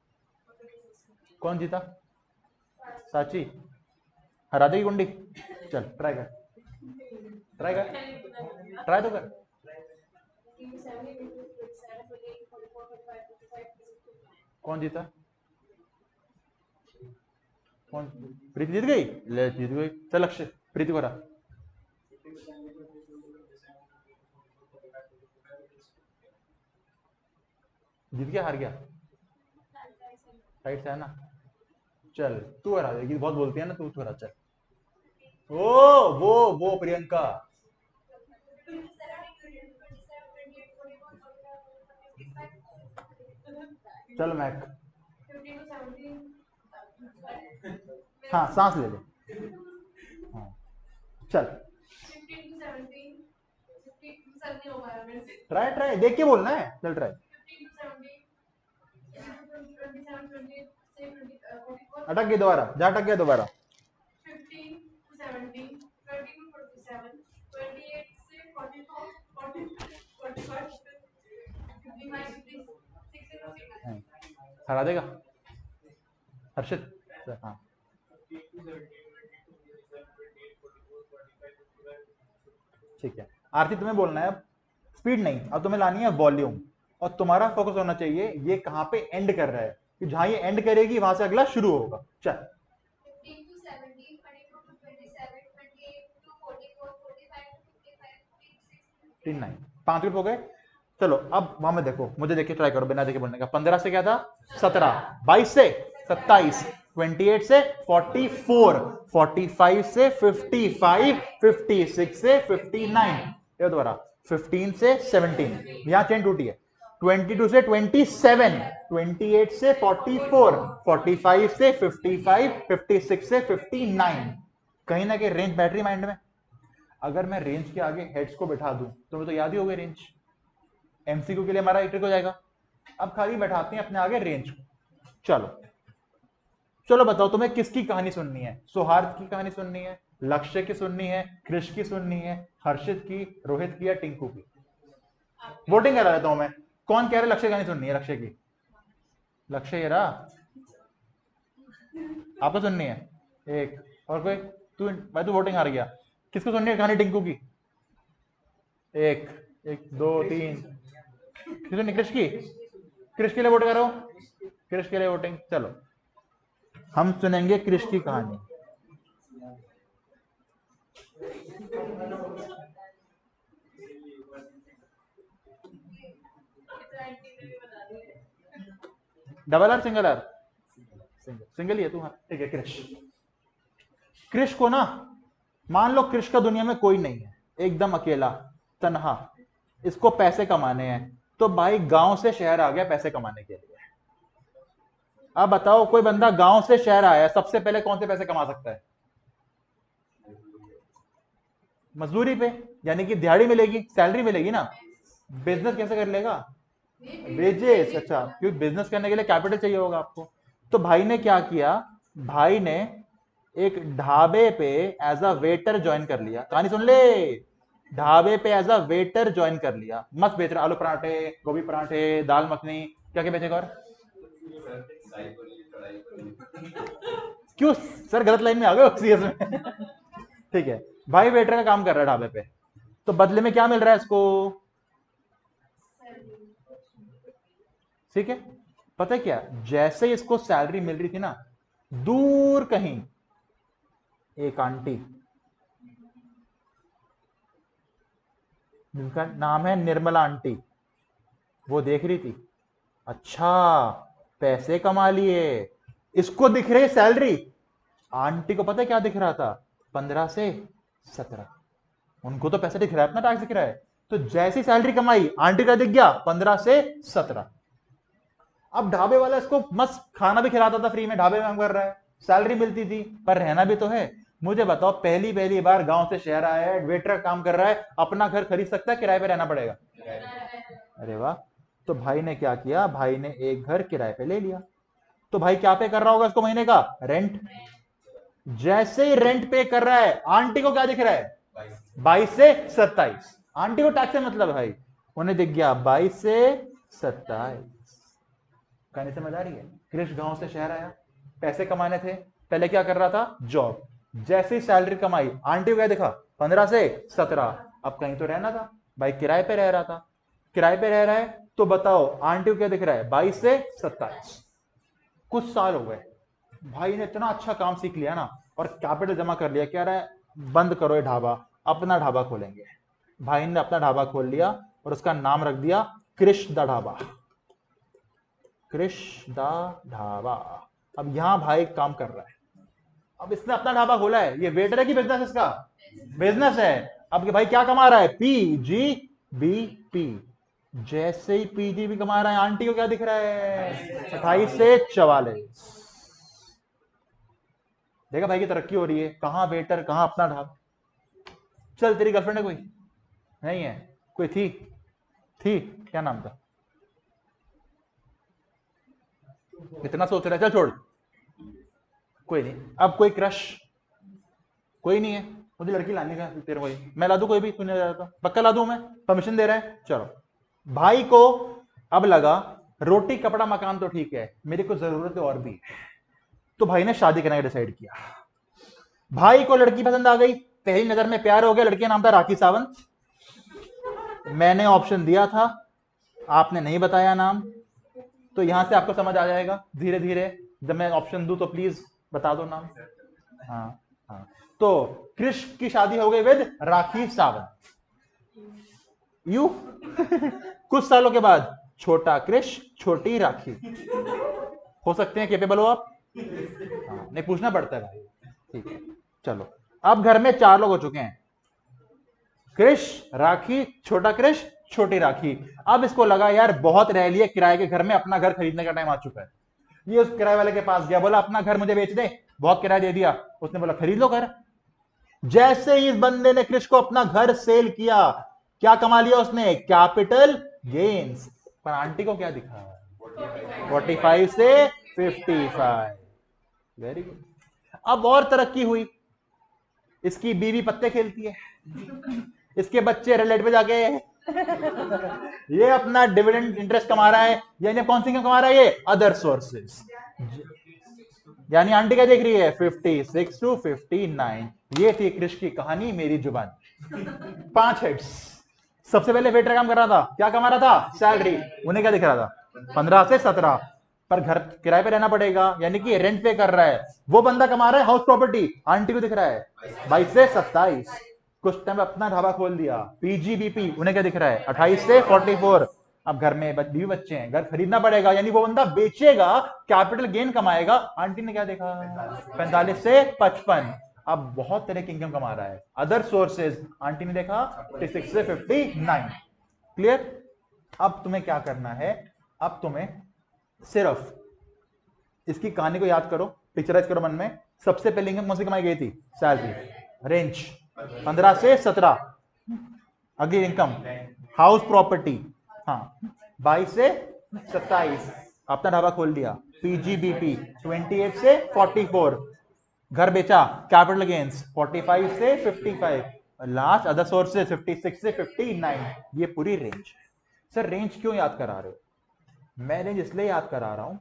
S3: 56 to
S1: कौन जीता? साची हरा देगी गुंडी। चल ट्राई कर, ट्राई कर, ट्राई तो कर।
S3: 15 to 17, 22 to 27, 28 to 44, 45 to 55, 56 to 59.
S1: कौन जीता? कौन? प्रीति जीत गई, ले जीत गई। चल अक्षय प्रीति को हरा। जीत गया हार गया? राइट से है ना। चल तू हरा देगी, बहुत बोलती है ना तू हरा। चल वो प्रियंका। चल मैक,
S3: 15 to 17,
S1: हाँ सांस ले ले। हाँ चल
S3: 15 to 17, 15 to 17 हो पाया मेरे से।
S1: ट्राई ट्राई देख के बोलना है। चल ट्राई।
S3: 15 to 17, 27, 28 से 44,
S1: अटक गई दोबारा, जा अटक गया दोबारा।
S3: 15 to 17, 20 to 47, 28 से 44, 40, 45 से 55, 56 से 59.
S1: हरा देगा हर्षित। हाँ ठीक है आरती, तुम्हें बोलना है अब स्पीड नहीं, अब तुम्हें लानी है वॉल्यूम, और तुम्हारा फोकस होना चाहिए ये कहां पे एंड कर रहा है, कि जहां ये एंड करेगी वहां से अगला शुरू होगा। चल
S3: 15 to 17, 22 to 27, 28 to 44, 45 to 55, 56 to
S1: 59 5 group हो गए। चलो अब वहां में देखो, मुझे देखिए ट्राई करो बिना देखे बोलने का। 15 से क्या था? 17, 22 से 27, 28 से 44, 45 से 55, 56 से 59, ये दोबारा 15 से 17, यहां चेन टूटी है। 22 से 27, 28 से 44, 45 से 55, 56 से 59। कहीं ना कहीं रेंज बैटरी माइंड में, अगर मैं रेंज के आगे हेड्स को बैठा दूं तो मैं तो याद ही हो गया रेंज, एमसीक्यू के लिए हमारा इटरेट हो जाएगा। अब खाली बैठाते हैं अपने आगे रेंज को। चलो चलो बताओ तुम्हें किसकी कहानी सुननी है? सौहार्द की कहानी सुननी है, लक्ष्य की सुननी है, कृष की सुननी है, हर्षित की, रोहित की या टिंकू की? वोटिंग करा देता हूं मैं। कौन कह रहा है लक्ष्य का नहीं सुननी है? लक्ष्य की, लक्ष्य ये रहा, आपको सुननी है। एक और कोई? तू भाई तू वोटिंग हार गया। किसको सुननी है कहानी? टिंकू की। एक, एक, दो, तीन। किसको? कृष की। कृष के लिए वोट करो, कृष के लिए वोटिंग। चलो हम सुनेंगे कृष की कहानी। Double R single R? Single ही है तू। हाँ ठीक है। कृष, कृष को ना, मान लो कृष का दुनिया में कोई नहीं है, एकदम अकेला तन्हा, इसको पैसे कमाने हैं, तो भाई गांव से शहर आ गया पैसे कमाने के लिए। अब बताओ कोई बंदा गांव से शहर आया, सबसे पहले कौन से पैसे कमा सकता है? मजदूरी पे, यानी कि दिहाड़ी मिलेगी, सैलरी मिलेगी ना। बिजनेस कैसे कर लेगा? वेजेस। अच्छा, क्योंकि बिजनेस करने के लिए कैपिटल चाहिए होगा आपको। तो भाई ने क्या किया? भाई ने एक ढाबे पे एज अ वेटर ज्वाइन कर लिया। कहानी सुन ले। ढाबे पे एज अ वेटर ज्वाइन कर लिया, मस्त बेच रहा, आलू पराठे, गोभी पराठे, दाल मखनी, क्या क्या बेचेगा? और क्यों सर गलत लाइन में आ गए सीरियस में? ठीक है, भाई वेटर का काम कर रहा है ढाबे पे, तो बदले में क्या मिल रहा है इसको? ठीक है, पता है क्या, जैसे ही इसको सैलरी मिल रही थी ना, दूर कहीं एक आंटी, जिनका नाम है निर्मला आंटी, वो देख रही थी, अच्छा पैसे कमा लिए, इसको दिख रही सैलरी। आंटी को पता है क्या दिख रहा था? 15 से 17। उनको तो पैसा दिख रहा है, अपना टैक्स दिख रहा है। तो जैसी सैलरी कमाई, आंटी का दिख गया 15 से 17। अब ढाबे वाला इसको मस्त खाना भी खिलाता था फ्री में, ढाबे में काम कर रहा है, सैलरी मिलती थी, पर रहना भी तो है। मुझे बताओ, पहली पहली बार गांव से शहर आया है, वेटर काम कर रहा है, अपना घर खरीद सकता है, किराए पे रहना पड़ेगा? अरे वाह। तो भाई ने क्या किया? भाई ने एक घर किराए पे ले लिया। तो भाई क्या पे कर रहा होगा इसको महीने का? रेंट। जैसे ही रेंट पे कर रहा है, आंटी को क्या दिख रहा है? 22 से 27। आंटी को टैक्स से मतलब भाई, उन्हें दिख गया 22 से 27। कहने समझ आ रही है? कृष गांव से शहर आया, पैसे कमाने थे, पहले क्या कर रहा था? जॉब। जैसे ही सैलरी कमाई, आंटी को क्या दिखा? 15 से 17। अब कहीं तो रहना था, भाई किराए पे रह रहा था, किराए पे रह रहा है, तो बताओ आंटी को क्या दिख रहा है? 22 से 27। कुछ साल हो गए, भाई ने इतना अच्छा काम सीख लिया ना, और कैपिटल जमा कर लिया, कह रहा है बंद करो ये ढाबा, अपना ढाबा खोलेंगे। भाई ने अपना ढाबा खोल लिया और उसका नाम रख दिया कृष दा ढाबा। कृष दा ढाबा। अब यहां भाई काम कर रहा है। अब इसने अपना ढाबा खोला है, ये वेटर है कि बिजनेस? इसका बिजनेस है। अब भाई क्या कमा रहा है? PGBP। जैसे ही PGB कमा रहा है, आंटी को क्या दिख रहा है? 28 से 44। देखा भाई की तरक्की हो रही है, कहां वेटर, कहां अपना ढाबा। चल, तेरी गर्लफ्रेंड है कोई? नहीं है? कोई थी? क्या नाम था? इतना सोच रहा है, चल छोड़, कोई नहीं। अब कोई क्रश? कोई नहीं है। मुझे लड़की लाने का तेरे को, मैं ला दूं कोई भी? तूने जा रहा था, पक्का ला दूं मैं, परमिशन दे रहा है? चलो। भाई को अब लगा रोटी कपड़ा मकान तो ठीक है, मेरी को जरूरत और भी है। तो भाई ने शादी करने का डिसाइड किया। भाई को लड़की पसंद आ गई, पहली नजर में प्यार हो गया। लड़की का नाम था राखी सावंत। मैंने ऑप्शन दिया था, आपने नहीं बताया नाम, तो यहां से आपको समझ आ जाएगा धीरे धीरे। जब मैं ऑप्शन दूं तो प्लीज बता दो नाम। हाँ हाँ। तो कृष की शादी हो गई विद राखी सावंत। यू कुछ सालों के बाद छोटा कृष, छोटी राखी। हो सकते हैं केपेबल हो आप? हाँ, नहीं पूछना पड़ता है भाई। ठीक है, चलो। अब घर में 4 लोग हो चुके हैं, कृष, राखी, छोटा कृष, छोटी राखी। अब इसको लगा यार बहुत रह लिया किराए के घर में, अपना घर खरीदने का टाइम आ चुका है। ये उस किराए वाले के पास गया, बोला अपना घर मुझे बेच दे, बहुत किराया दे दिया। उसने बोला खरीद लो घर। जैसे ही इस बंदे ने कृष को अपना घर सेल किया, क्या कमा लिया उसने? Capital gains. पर आंटी को क्या दिखा? 45 से 55। Very good. अब और तरक्की हुई, इसकी बीवी पत्ते खेलती है, इसके बच्चे रिलेट पे जाके ये अपना डिविडेंड इंटरेस्ट कमा रहा है, यानी कौन सी इनकम कमा रहा है ये, अदर सोर्सेज। यानी आंटी क्या देख रही है, 56 to 59। ये थी क्रिश की कहानी, मेरी जुबान। 5 हेड्स। सबसे पहले वेटर काम कर रहा था, क्या कमा रहा था, सैलरी। उन्हें क्या दिख रहा था, 15 से 17, पर घर किराए पे रहना पड़ेगा, यानी कि रेंट पे कर रहा है। वो बंदा कमा रहा है हाउस प्रॉपर्टी, आंटी को दिख रहा है 22 से 27। कुछ टाइम अपना ढाबा खोल दिया, पीजीबीपी, उन्हें क्या दिख रहा है, 28 से 44। अब घर में बीवी बच्चे हैं, घर खरीदना पड़ेगा, यानी वो बंदा बेचेगा, कैपिटल गेन कमाएगा। आंटी ने क्या देखा, 45 से 55। अब बहुत तरह की इनकम कमा रहा है, अदर सोर्सेज। आंटी ने देखा 56 से 59। क्लियर। अब तुम्हें क्या करना है, अब तुम्हें सिर्फ इसकी कहानी को याद करो, पिक्चराइज करो मन में। सबसे पहले इनकम कौन सी कमाई गई थी, सैलरी, रेंज 15 से 17। अगली इनकम हाउस प्रॉपर्टी, हाँ 22 से 27। अपना ढाबा खोल दिया, पीजीबीपी 28 से 44। घर बेचा, कैपिटल गेन्स 45 से 55। लास्ट अदर सोर्सेज 56 से 59। ये पूरी रेंज। सर रेंज क्यों याद करा रहे हो, मैं रेंज इसलिए याद करा रहा हूं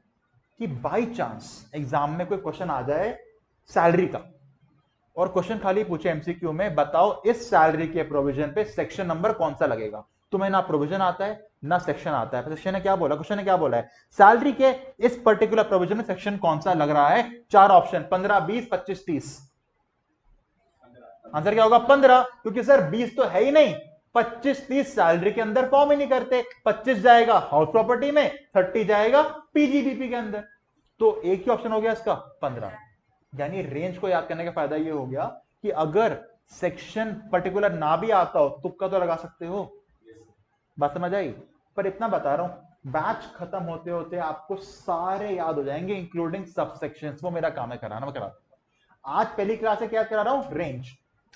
S1: कि बाई चांस एग्जाम में कोई क्वेश्चन आ जाए सैलरी का, और क्वेश्चन खाली पूछे एमसीक्यू में, बताओ इस सैलरी के प्रोविजन पे सेक्शन नंबर कौन सा लगेगा। तुम्हें ना प्रोविजन आता है ना सेक्शन आता है, सेक्शन ने क्या बोला, क्वेश्चन ने क्या बोला है, सैलरी के इस पर्टिकुलर प्रोविजन में सेक्शन कौन सा लग रहा है। 4 ऑप्शन, 15, 20, 25, 30। आंसर क्या होगा, 15, क्योंकि सर 20 तो है ही नहीं। 25, 30 सैलरी के अंदर फॉर्म ही नहीं करते। 25 जाएगा हाउस प्रॉपर्टी में, 30 जाएगा पीजीबीपी के अंदर। तो एक ही ऑप्शन हो गया इसका, 15। यानी रेंज को याद करने का फायदा ये हो गया कि अगर सेक्शन पर्टिकुलर ना भी आता हो, तुक्का तो लगा सकते हो। बात समझ आई। पर इतना बता रहा हूं, बैच खत्म होते होते आपको सारे याद हो जाएंगे, इंक्लूडिंग सब सेक्शंस। वो मेरा काम है कराना, मैं करा दूंगा। आज पहली क्लास से क्या करा रहा हूं, रेंज।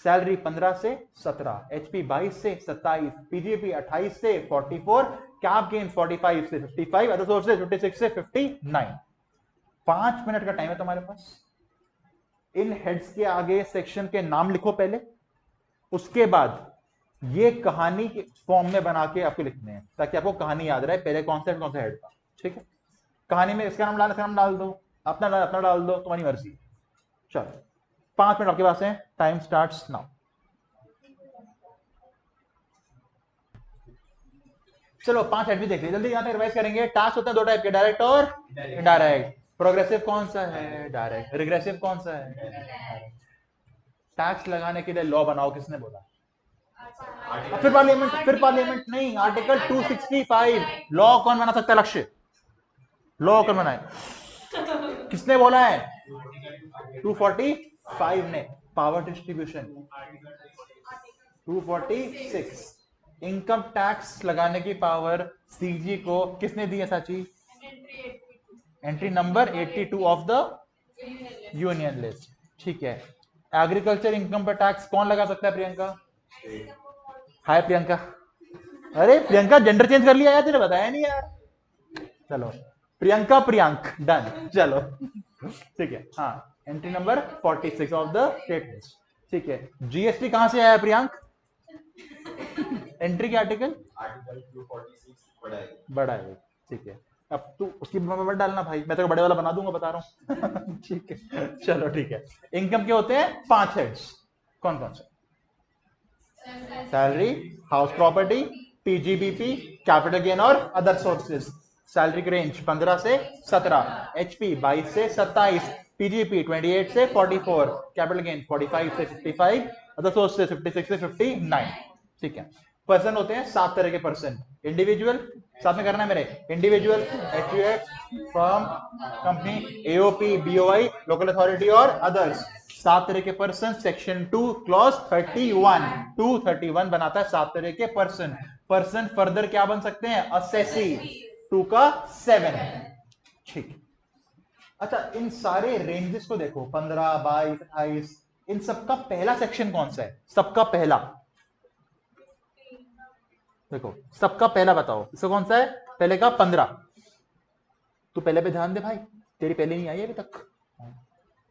S1: सैलरी 15 से 17, एचपी 22 से 27, पीजीपी 28 से 44, कैप गेन 45 से 55, अदर सोर्सेज 56 से 59। 5 मिनट का टाइम है तुम्हारे पास। इन हेड्स के आगे सेक्शन के नाम लिखो पहले, उसके बाद ये कहानी के फॉर्म में बना के आपको लिखने हैं, ताकि आपको कहानी याद रहे, पहले कॉन्सेप्ट कौन सा हेड था। ठीक है, कहानी में इसका नाम डाल, इसका नाम डाल दो, अपना डाल दो, तुम्हारी मर्जी। चलो 5 मिनट आपके पास है, टाइम स्टार्ट्स नाउ। चलो 5 हेड भी देख लीजिए, जल्दी यहां तक रिवाइज करेंगे। टास्क होते हैं 2 टाइप के, डायरेक्ट और इनडायरेक्ट। प्रोग्रेसिव कौन सा है, डायरेक्ट। रिग्रेसिव कौन सा है, टैक्स लगाने के लिए लॉ बनाओ, किसने बोला। फिर पार्लियामेंट नहीं, आर्टिकल 265। लॉ कौन बना सकता है, लक्ष्य। लॉ कौन बनाए, किसने बोला है, 245 ने। Power distribution 246। इनकम टैक्स लगाने की पावर सीजी को किसने दी है, साची। Entry number 82 of the union list. ठीक है, एग्रीकल्चर इनकम पर टैक्स कौन लगा सकता है, प्रियंका। हाय प्रियंका। अरे प्रियंका जेंडर चेंज कर लिया यार, तेने बताया नहीं यार। चलो प्रियंका, प्रियंक, डन। चलो ठीक है, हाँ entry number 46 of the state list. ठीक है, जीएसटी कहां से आया प्रियंक, एंट्री के आर्टिकल
S2: 246
S1: बड़ा है। ठीक है, अब तू उसकी मत डालना भाई, मैं तेरे को बड़े वाला बना दूंगा, बता रहा हूं ठीक है, चलो ठीक है। इनकम के होते हैं 5 हेड्स, कौन कौन से, salary, house property, PGBP, capital gain और अदर सोर्सेज। सैलरी की रेंज 15 से 17, एचपी 22 से 27, पीजीपी 28 से 44, कैपिटल गेन 45 से 55, अदर सोर्सेज 56 से 59। ठीक है, पर्सन होते हैं 7 तरह के पर्सन। इंडिविजुअल, साथ में करना है मेरे, individual, HUF, firm, company, AOP, BOI, local authority और अदर्स। 7 तरह के पर्सन। सेक्शन 2 क्लॉज 31, 231 बनाता है 7 तरह के पर्सन। पर्सन फर्दर क्या बन सकते हैं, असेसी, 2 का 7। ठीक, अच्छा इन सारे रेंजेस को देखो, 15, 22, 28, इन सबका पहला सेक्शन कौन सा है, सबका पहला देखो, सबका पहला बताओ, इसका कौन सा है, पहले का 15। तू पहले पे ध्यान दे भाई, तेरी पहले नहीं आई अभी तक।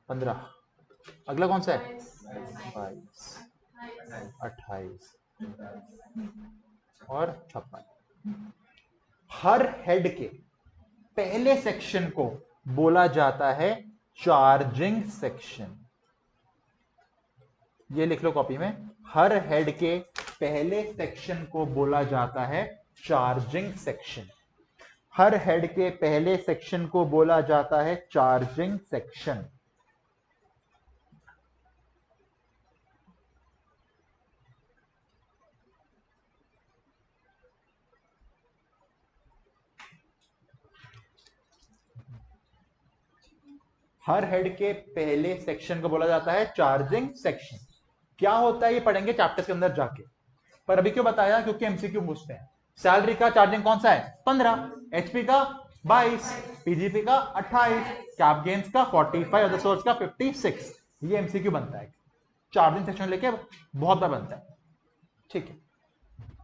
S1: 15। अगला कौन सा है, 22, 28 और 56। हर हेड के पहले सेक्शन को बोला जाता है चार्जिंग सेक्शन। ये लिख लो कॉपी में, हर हेड के पहले सेक्शन को बोला जाता है चार्जिंग सेक्शन। हर हेड के पहले सेक्शन को बोला जाता है चार्जिंग सेक्शन। हर हेड के पहले सेक्शन को बोला जाता है चार्जिंग सेक्शन। क्या होता है ये पढ़ेंगे चैप्टर के अंदर जाके, पर अभी क्यों बताया, क्योंकि एमसीक्यू पूछते हैं। सैलरी का चार्जिंग कौन सा है 15, एचपी का 22, पीजीपी का 28, कैप गेन्स का 45, अदर सोर्स का 56। ये एमसीक्यू बनता है, चार्जिंग सेक्शन लेके बहुत बार बनता है। ठीक है,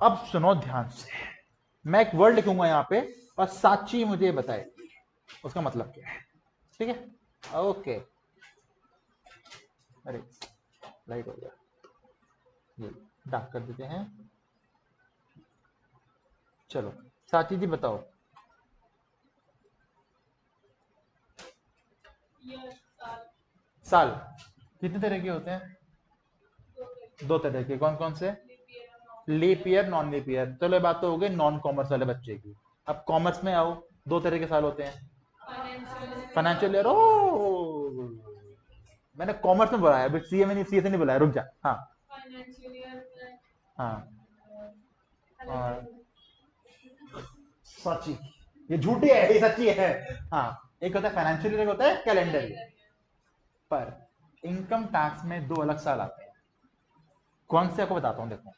S1: अब सुनो ध्यान से, मैं एक वर्ड लिखूंगा यहां पे और साची मुझे बताएगी उसका मतलब क्या है। ठीक है, ओके। अरे लाइट हो गया, ये डार्क कर देते हैं। चलो साची जी बताओ। साल कितने तरह के होते हैं? 2 तरह के। कौन कौन से? Leap year, non leap year. चलो ये बात तो हो गई नॉन कॉमर्स वाले बच्चे की। अब कॉमर्स में आओ, 2 तरह के साल होते हैं। फाइनेंशियल ईयर, ओ मैंने कॉमर्स में बोला है, अभी सीए में नहीं, सीए से नहीं बोला है, रुक जा। हाँ हाँ, और सच्ची, ये झूठी है, ये सच्ची है। हाँ, एक होता है फाइनेंशियल ईयर, एक होता है कैलेंडर ईयर। पर इनकम टैक्स में 2 अलग साल आते हैं। कौन से आपको बताता हूं, देखो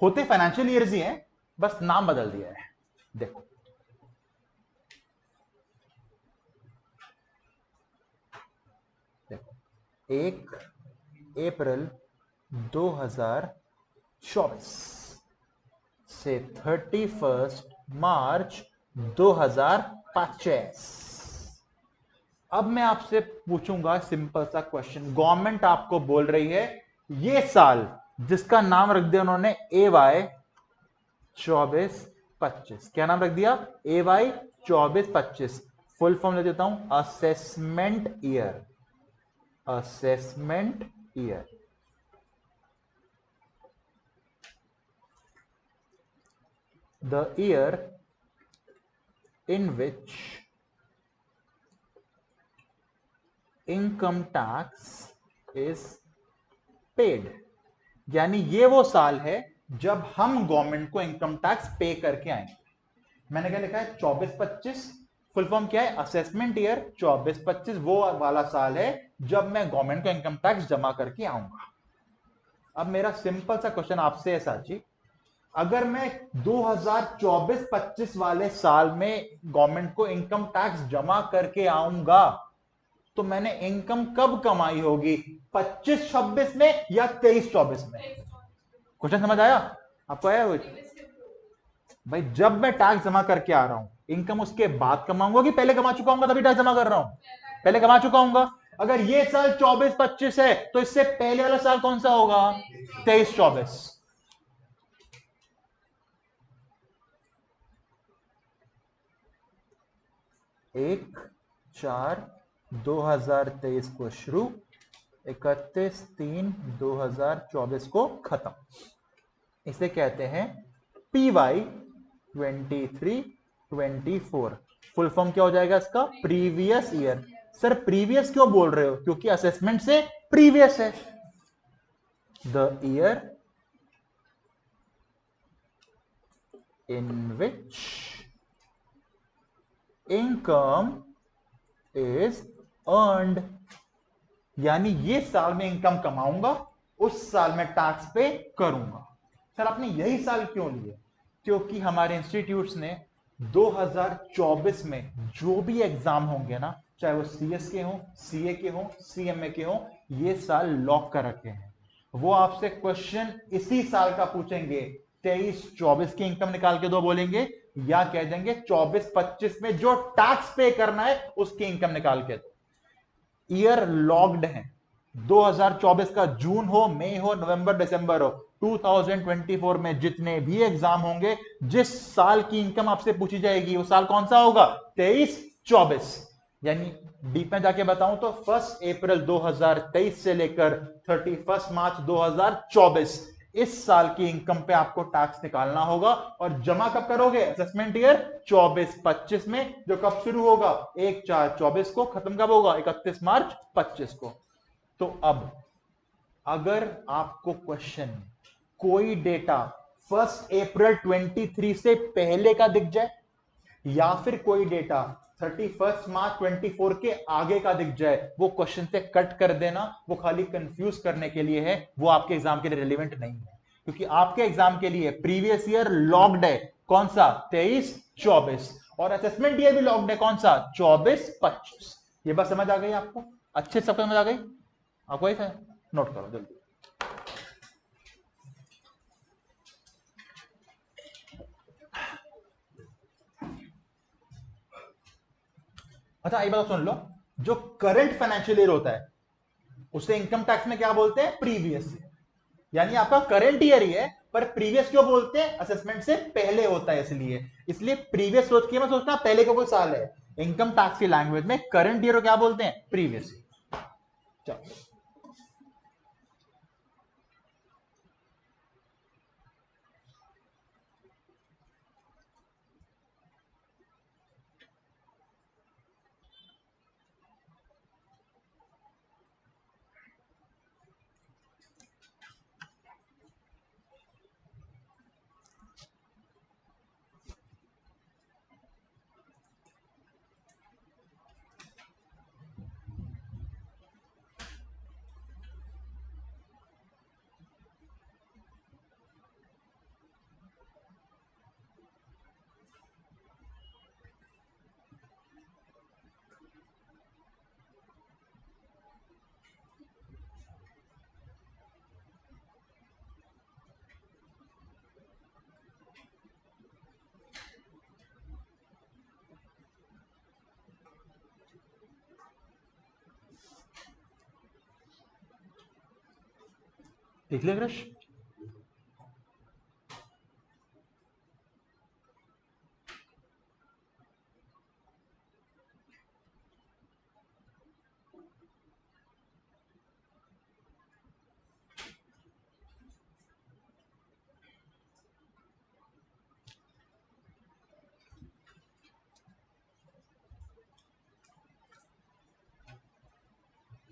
S1: होते फाइनेंशियल ईयर्स ही हैं, बस नाम बदल दिया है। देखो देखो, 1 अप्रैल 2024 से 31 मार्च 2025। अब मैं आपसे पूछूंगा सिंपल सा क्वेश्चन। गवर्नमेंट आपको बोल रही है ये साल जिसका नाम रख दिया उन्होंने AY 24-25, क्या नाम रख दिया? AY 24-25। फुल फॉर्म ले देता हूं, assessment year. Assessment year. The year in which income tax is paid, यानी ये वो साल है जब हम गवर्नमेंट को इनकम टैक्स पे करके आएंगे। मैंने क्या लिखा है? 24-25। फुल फॉर्म क्या है? Assessment year. 24-25 वो वाला साल है जब मैं गवर्नमेंट को इनकम टैक्स जमा करके आऊंगा। अब मेरा सिंपल सा क्वेश्चन आपसे है साची, अगर मैं 2024-25 वाले साल में गवर्नमेंट को इनकम टैक्स जमा करके आऊंगा तो मैंने इनकम कब कमाई होगी? 25-26 में या 23-24 में? क्वेश्चन समझ आया आपको? आया हुई भाई, जब मैं टैक्स जमा करके आ रहा हूं इनकम उसके बाद कमाऊंगा कि पहले कमा चुका हूं तभी टैक्स जमा कर रहा हूं? पहले कमा चुका हूं। अगर ये साल 24-25 है तो इससे पहले वाला साल कौन सा होगा? 23-24। 1/4/2023 को शुरू, 31/3/2024 को खत्म। इसे कहते हैं PY 23-24। फुल फॉर्म क्या हो जाएगा इसका? Previous year. सर प्रीवियस क्यों बोल रहे हो? क्योंकि असेसमेंट से प्रीवियस है। The year in which income is earned, यानी ये साल में इनकम कमाऊंगा, उस साल में टैक्स पे करूंगा। सर आपने यही साल क्यों लिए? क्योंकि हमारे इंस्टीट्यूट्स ने 2024 में जो भी एग्जाम होंगे ना, चाहे वो CS के हों, CA के हों, CMA के हों, ये साल लॉक कर रखे हैं। वो आपसे क्वेश्चन इसी साल का पूछेंगे, 23-24 की इनकम निकाल के दो बोलेंगे, या कह देंगे 24-25 में जो टैक्स पे करना है उसकी इनकम निकाल के दो। ईयर लॉक्ड है। 2024 का जून हो, मई हो, नवंबर, दिसंबर हो, 2024 में जितने भी एग्जाम होंगे, जिस साल की इनकम आपसे पूछी जाएगी वो साल कौन सा होगा? 23-24। यानी डीप में जाके बताऊं तो 1 अप्रैल 2023 से लेकर 31 मार्च 2024 इस साल की इनकम पे आपको टैक्स निकालना होगा। और जमा कब करोगे? असेसमेंट ईयर 24-25 में, जो कब शुरू होगा? 1/4/24 को, खत्म कब होगा? 31 मार्च 25 को। तो अब अगर आपको क्वेश्चन कोई डेटा 1 अप्रैल 23 से पहले का दिख जाए या फिर कोई डेटा 31 मार्च 24 के आगे का दिख जाए, वो क्वेश्चन से कट कर देना। वो खाली कंफ्यूज करने के लिए है, वो आपके एग्जाम के लिए रिलेवेंट नहीं है। क्योंकि आपके एग्जाम के लिए प्रीवियस ईयर लॉक्ड है, कौन सा? 23-24। और असेसमेंट ईयर भी लॉक्ड है, कौन सा? 24-25। ये बात समझ आ गई आपको? अच्छे से समझ आ गई आपको? ऐसा नोट करो जल्दी। अच्छा एक बात सुन लो, जो करंट फाइनेंशियल ईयर होता है उसे इनकम टैक्स में क्या बोलते हैं? Previous year. यानी आपका करंट ईयर ही है, पर प्रीवियस क्यों बोलते हैं? असेसमेंट से पहले होता है इसलिए प्रीवियस सोच के मत सोचना पहले का कोई साल है। इनकम टैक्स की लैंग्वेज में करंट ईयर को क्या बोलते हैं? Previous year. चलो देख लिया क्रश?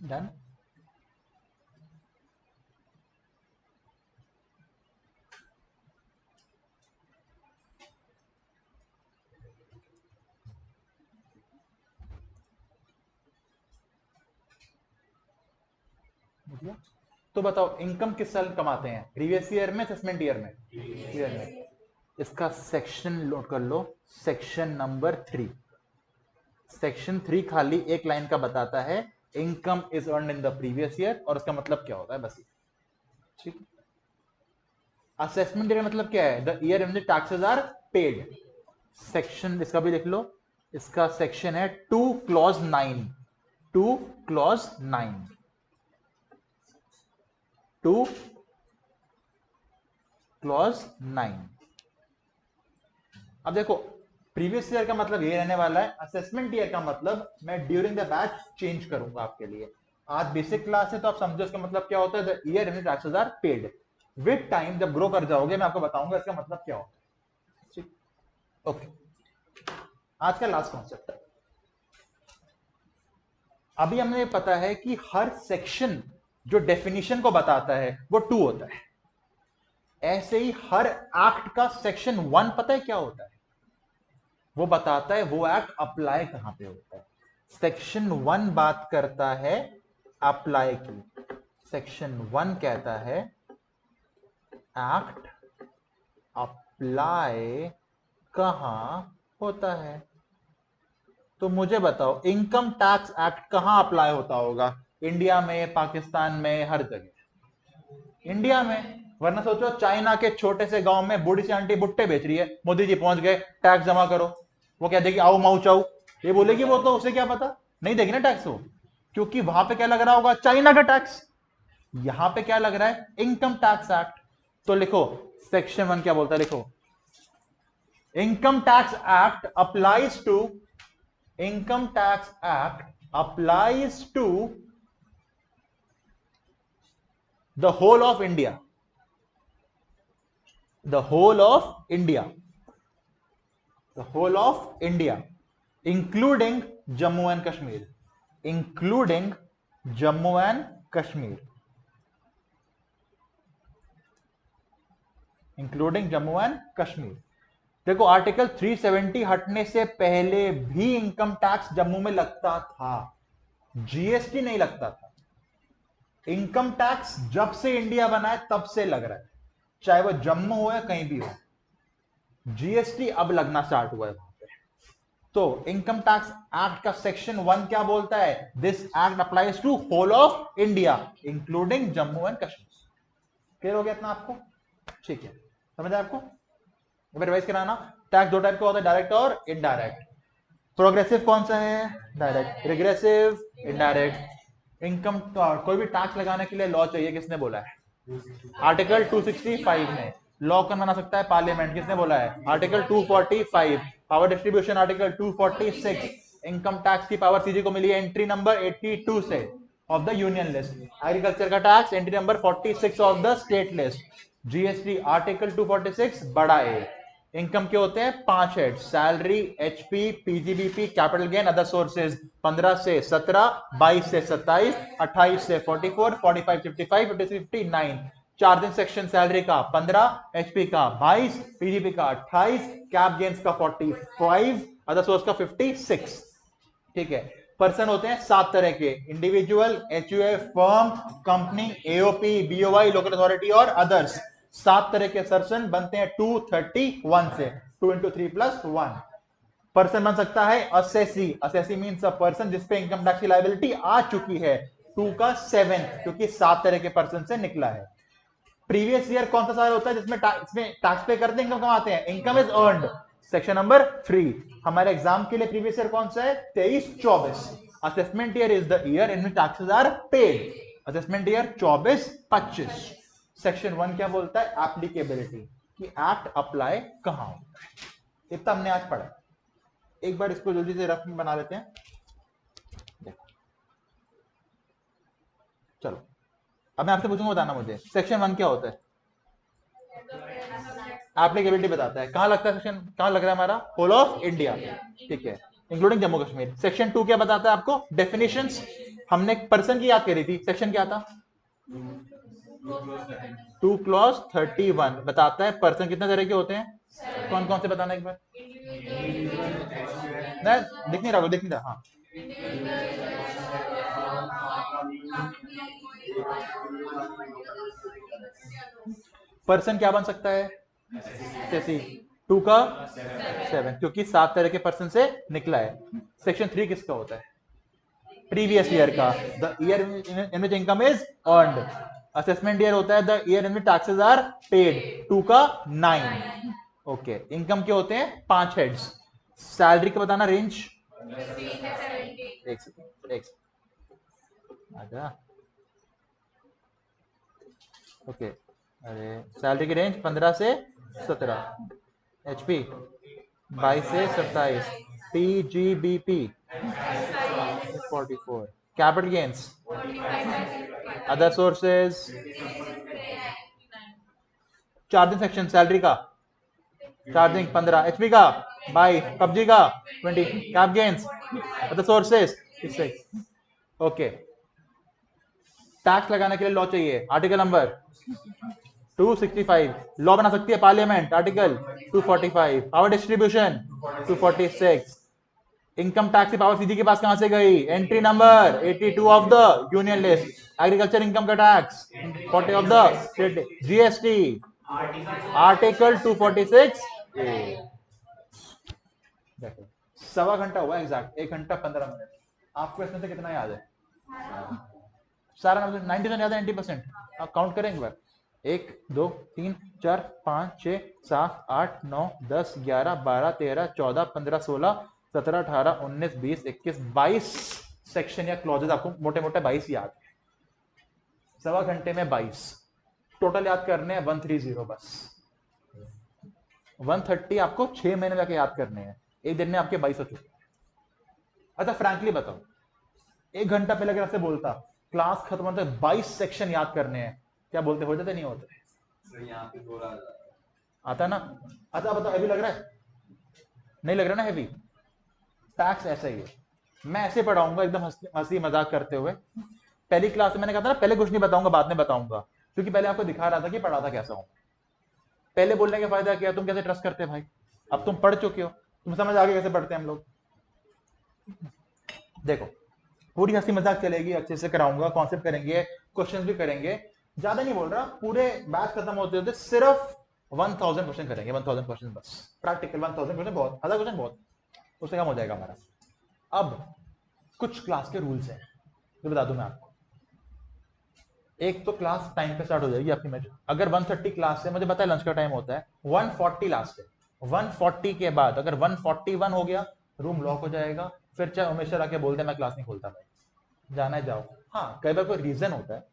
S1: डन। तो बताओ इनकम किस साल कमाते हैं? प्रीवियस ईयर में, असेसमेंट ईयर में? ईयर में। इसका सेक्शन नोट कर लो, सेक्शन नंबर 3। सेक्शन 3 खाली एक लाइन का बताता है income is earn in the previous year, और उसका मतलब क्या होता है, बस। ठीक। असेसमेंट ईयर मतलब क्या है? The year in the taxes are paid. Section इसका भी देख लो, इसका सेक्शन है 2 क्लॉज 9। 2 क्लॉज 9। 2 क्लॉज 9। अब देखो प्रीवियस ईयर का मतलब ये रहने वाला है, असेसमेंट ईयर का मतलब मैं ड्यूरिंग द बैच चेंज करूंगा आपके लिए। आज बेसिक क्लास है तो आप समझो इसका मतलब क्या होता है। The year in taxes are paid. With time जब ग्रो कर जाओगे मैं आपको बताऊंगा इसका मतलब क्या होता है। ठीक, ओके। आज का लास्ट कॉन्सेप्ट है। अभी हमें पता है कि हर सेक्शन जो डेफिनेशन को बताता है वो 2 होता है। ऐसे ही हर एक्ट का सेक्शन 1 पता है क्या होता है? वो बताता है वो एक्ट अप्लाई कहां पे होता है। सेक्शन 1 बात करता है अप्लाई की। सेक्शन 1 कहता है एक्ट अप्लाई कहां होता है। तो मुझे बताओ इनकम टैक्स एक्ट कहां अप्लाई होता होगा? इंडिया में, पाकिस्तान में, हर जगह इंडिया में। वरना सोचो चाइना के छोटे से गांव में बूढ़ी सी आंटी भुट्टे बेच रही है, मोदी जी पहुंच गए, टैक्स जमा करो। वो कह देगी आओ माऊ चाऊ, ये बोलेगी वो, तो उसे क्या पता? नहीं देगी ना टैक्स वो। क्योंकि वहां पे क्या लग रहा होगा, चाइना का टैक्स। यहां पे क्या लग रहा है, इनकम टैक्स एक्ट। तो लिखो सेक्शन 1 क्या बोलता है, लिखो income tax act applies to, income tax act applies to the whole of India, the whole of India, the whole of India including Jammu and Kashmir, including Jammu and Kashmir, including Jammu and Kashmir. देखो article 370 हटने से पहले भी इनकम टैक्स जम्मू में लगता था, GST नहीं लगता था। इनकम टैक्स जब से इंडिया बना है तब से लग रहा है, चाहे वो जम्मू हो या कहीं भी हो। जीएसटी अब लगना स्टार्ट हुआ है वहां पे। तो इनकम टैक्स एक्ट का सेक्शन 1 क्या बोलता है, this act applies to whole of India including Jammu and Kashmir. Clear हो गया इतना आपको, ठीक है, समझ आया आपको। रिवाइज कराना, टैक्स दो टाइप का होता है, डायरेक्ट और इनडायरेक्ट। प्रोग्रेसिव कौन सा है, डायरेक्ट। Regressive, indirect. इनकम कोई भी टैक्स लगाने के लिए लॉ चाहिए, किसने बोला है, आर्टिकल 265 ने। लॉ कौन बना सकता है, पार्लियामेंट। किसने बोला है, article 245। Power distribution article 246। Income tax की पावर सीजी को मिली है एंट्री नंबर 82 से of the union list. Agriculture का tax entry number 46 of the state list. GST article 246 बड़ा ए। इनकम के होते हैं 5 head, salary, HP, PGBP, capital gain, other sources. 15 से 17, 22 से 27, 28 से 44, 45, 55, 56, 59। चार्जिंग सेक्शन सैलरी का 15, एचपी का 22, पीजीबी का 28, कैप गेन्स का 45, अदर सोर्स का 56। ठीक है। पर्सन होते हैं 7 तरह के, individual, HUF, firm, company, AOP, BOI, local authority और अदर्स। 7 तरह के पर्सन बनते हैं 231 से, 2 into 3 + 1। पर्सन बन सकता है assessee, assessee means a person जिसपे इनकम टैक्स की लायबिलिटी आ चुकी है। 2 का 7 क्योंकि 7 तरह के पर्सन से निकला है। प्रीवियस ईयर कौन सा साल होता है जिसमें टैक्स पे करते हैं, इनकम कमाते हैं, income is earned. Section number 3। हमारे एग्जाम के लिए प्रीवियस ईयर कौन सा है, 23-24। Assessment year is the year in which taxes are paid. Assessment year 24-25। Section 1 क्या बोलता है, एप्लीकेबिलिटी, कि एक्ट अप्लाई कहां होता है। इतना हमने आज पढ़ा। एक बार इसको जल्दी से रफ में बना लेते हैं। देखो चलो, अब मैं आपसे पूछूंगा, बताना मुझे सेक्शन 1 क्या होता है। एप्लीकेबिलिटी बताता है, कहां लगता है सेक्शन, कहां लग रहा है हमारा, होल ऑफ इंडिया, ठीक है, इंक्लूडिंग जम्मू कश्मीर। सेक्शन 2 क्या बताता है आपको, डेफिनेशंस। हमने पर्सन की याद करी थी, सेक्शन क्या था, 2 क्लॉज 31 बताता है पर्सन कितने तरह के होते हैं, कौन कौन से बताना एक बार। नहीं दिख नहीं रहा, दिख नहीं रहा, हाँ। पर्सन क्या बन सकता है, जैसे 2 का 7 क्योंकि 7 तरह के पर्सन से निकला है। सेक्शन 3 किसका होता है, प्रीवियस ईयर का, the year in which income is earned. Assessment year होता है the year in which taxes are paid, 2 का 9। ओके, इनकम के होते हैं 5 हेड्स। सैलरी का बताना रेंज, एक सेकंड आजा, ओके, अरे सैलरी की रेंज 15 से 17, एचपी 22 से 27, PGBP 44, capital gains, other sources. Charging section salary का, चार्जिंग 15, एचपी का 22, पबजी का 20, cap gains, other sources 6। Okay, tax लगाने के लिए लॉ चाहिए, आर्टिकल नंबर 265। लॉ बना सकती है parliament, article 245। Power distribution 246। Income tax की पावर सीधी के पास कहां से गई, entry number 82 of the union list. Agriculture income का tax 40 of the state. GST article 246। देखो 1.25 घंटा हुआ एग्जैक्ट, 1 घंटा 15 मिनट। आपको इसमें से कितना याद है, सारा 90% याद है, 90%। आप काउंट करें एक बार, 1 2 3 4 5 6 7 8 9 10 11 12 13 14 15 16 17 18 19 20 21 22 सेक्शन या क्लॉजेस आपको मोटे मोटे 22 याद है, सवा घंटे में 22 टोटल याद करने हैं 130 बस। 130 आपको 6 महीने जाके याद करने हैं, एक दिन में आपके 22 हो चुके हैं। अच्छा फ्रैंकली बताओ, 1 घंटा पहले अगर आपसे बोलता क्लास खत्म होने तक 22 सेक्शन याद करने हैं, क्या बोलते, हो जाते नहीं होते?
S2: सर यहाँ पे बोला
S1: आता ना? अच्छा बताओ, हैवी लग रहा है? नहीं लग रहा ना हैवी? टैक्स ऐसा ही है, मैं ऐसे पढ़ाऊंगा एकदम हंसी मजाक करते हुए। पहली क्लास में मैंने कहा था ना, पहले कुछ नहीं बताऊंगा बाद में बताऊंगा, क्योंकि पहले आपको दिखा रहा था कि पढ़ाता कैसा हूं। पहले बोलने का फायदा क्या, तुम कैसे ट्रस्ट करते भाई, अब तुम पढ़ चुके हो, तुम समझ आ गए कैसे पढ़ते हैं हम लोग। देखो पूरी हंसी मजाक चलेगी, अच्छे से कराऊंगा, कॉन्सेप्ट करेंगे, क्वेश्चंस भी करेंगे, ज्यादा नहीं बोल रहा, पूरे बैच खत्म होते होते सिर्फ 1000 क्वेश्चन करेंगे, 1000 क्वेश्चन बस, प्रैक्टिकल 1000 क्वेश्चन बहुत, 1000 क्वेश्चन बहुत, उससे कम हो जाएगा हमारा। अब कुछ क्लास के रूल्स हैं जो बता दूं मैं आपको। एक तो क्लास टाइम पे स्टार्ट हो जाएगी आपकी, मैच अगर 130 क्लास है, मुझे पता है लंच का टाइम होता है, 140 लास्ट है, 140 के बाद अगर 141 हो गया रूम लॉक हो जाएगा, फिर चाहे उमेश आके बोल दे मैं क्लास नहीं खोलता भाई, जाना है जाओ। हाँ कई बार कोई रीजन होता है